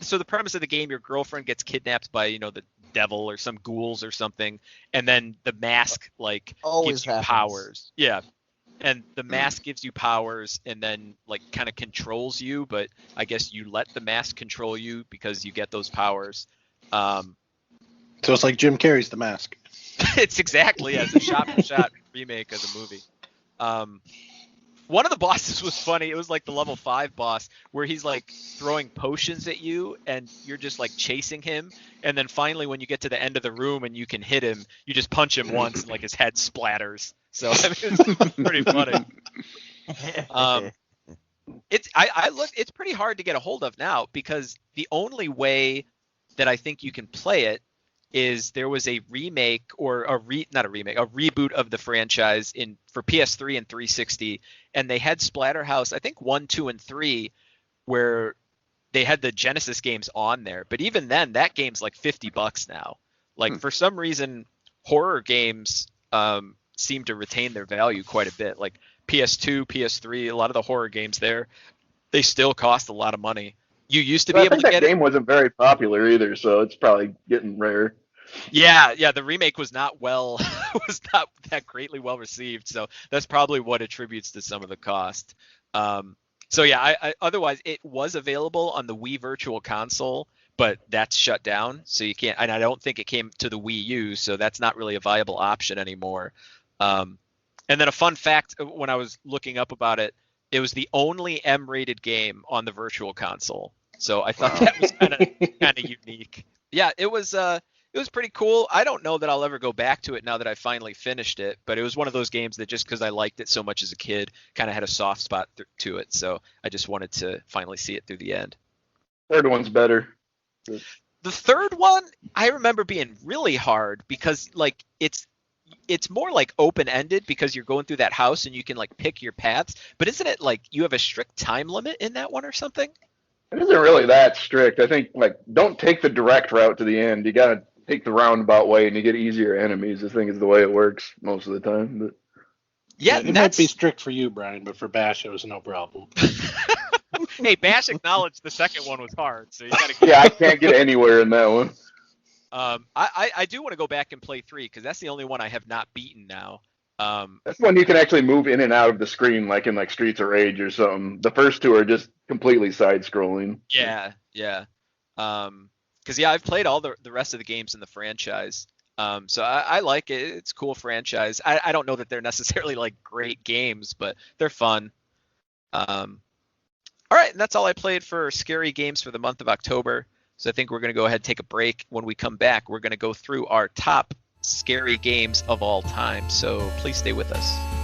so the premise of the game, your girlfriend gets kidnapped by, the devil or some ghouls or something, and then the mask like always gives you happens. powers. Yeah. And the mask gives you powers and then like kind of controls you, but I guess you let the mask control you because you get those powers. So it's like Jim Carrey's The Mask. It's exactly as a shot-for-shot remake of the movie. One of the bosses was funny. It was like the level 5 boss where he's like throwing potions at you and you're just like chasing him. And then finally when you get to the end of the room and you can hit him, you just punch him once and like his head splatters. So I mean, it's pretty funny. It's pretty hard to get a hold of now because the only way that I think you can play it is there was a remake or a reboot of the franchise for PS3 and 360, and they had Splatterhouse, I think 1, 2, and 3, where they had the Genesis games on there. But even then, that game's like $50 now. Like for some reason, horror games seem to retain their value quite a bit. Like PS2, PS3, a lot of the horror games there, they still cost a lot of money. You used to be able to get that game wasn't very popular either, so it's probably getting rare. Yeah, the remake was not was not that greatly well received, so that's probably what attributes to some of the cost. So yeah, I otherwise it was available on the Wii Virtual Console, but that's shut down, so you can't. And I don't think it came to the Wii U, so that's not really a viable option anymore. And then a fun fact, when I was looking up about it, it was the only M-rated game on the Virtual Console. So I thought that was kind of unique. Yeah, it was pretty cool. I don't know that I'll ever go back to it now that I finally finished it, but it was one of those games that just because I liked it so much as a kid, kind of had a soft spot to it. So I just wanted to finally see it through the end. Third one's better. The third one, I remember being really hard because like it's more like open-ended because you're going through that house and you can like pick your paths. But isn't it like you have a strict time limit in that one or something? It isn't really that strict. I think like don't take the direct route to the end. You gotta take the roundabout way and you get easier enemies. I think is the way it works most of the time. But yeah, it might be strict for you, Brian, but for Bash it was no problem. Hey, Bash acknowledged the second one was hard, so you gotta. Yeah, I can't get anywhere in that one. I do want to go back and play 3 because that's the only one I have not beaten now. That's one you can actually move in and out of the screen, like in like Streets of Rage or something. The first two are just completely side-scrolling. Yeah. Because I've played all the rest of the games in the franchise. So I like it. It's a cool franchise. I don't know that they're necessarily like great games, but they're fun. All right, and that's all I played for scary games for the month of October. So I think we're going to go ahead and take a break. When we come back, we're going to go through our top scary games of all time. So please stay with us.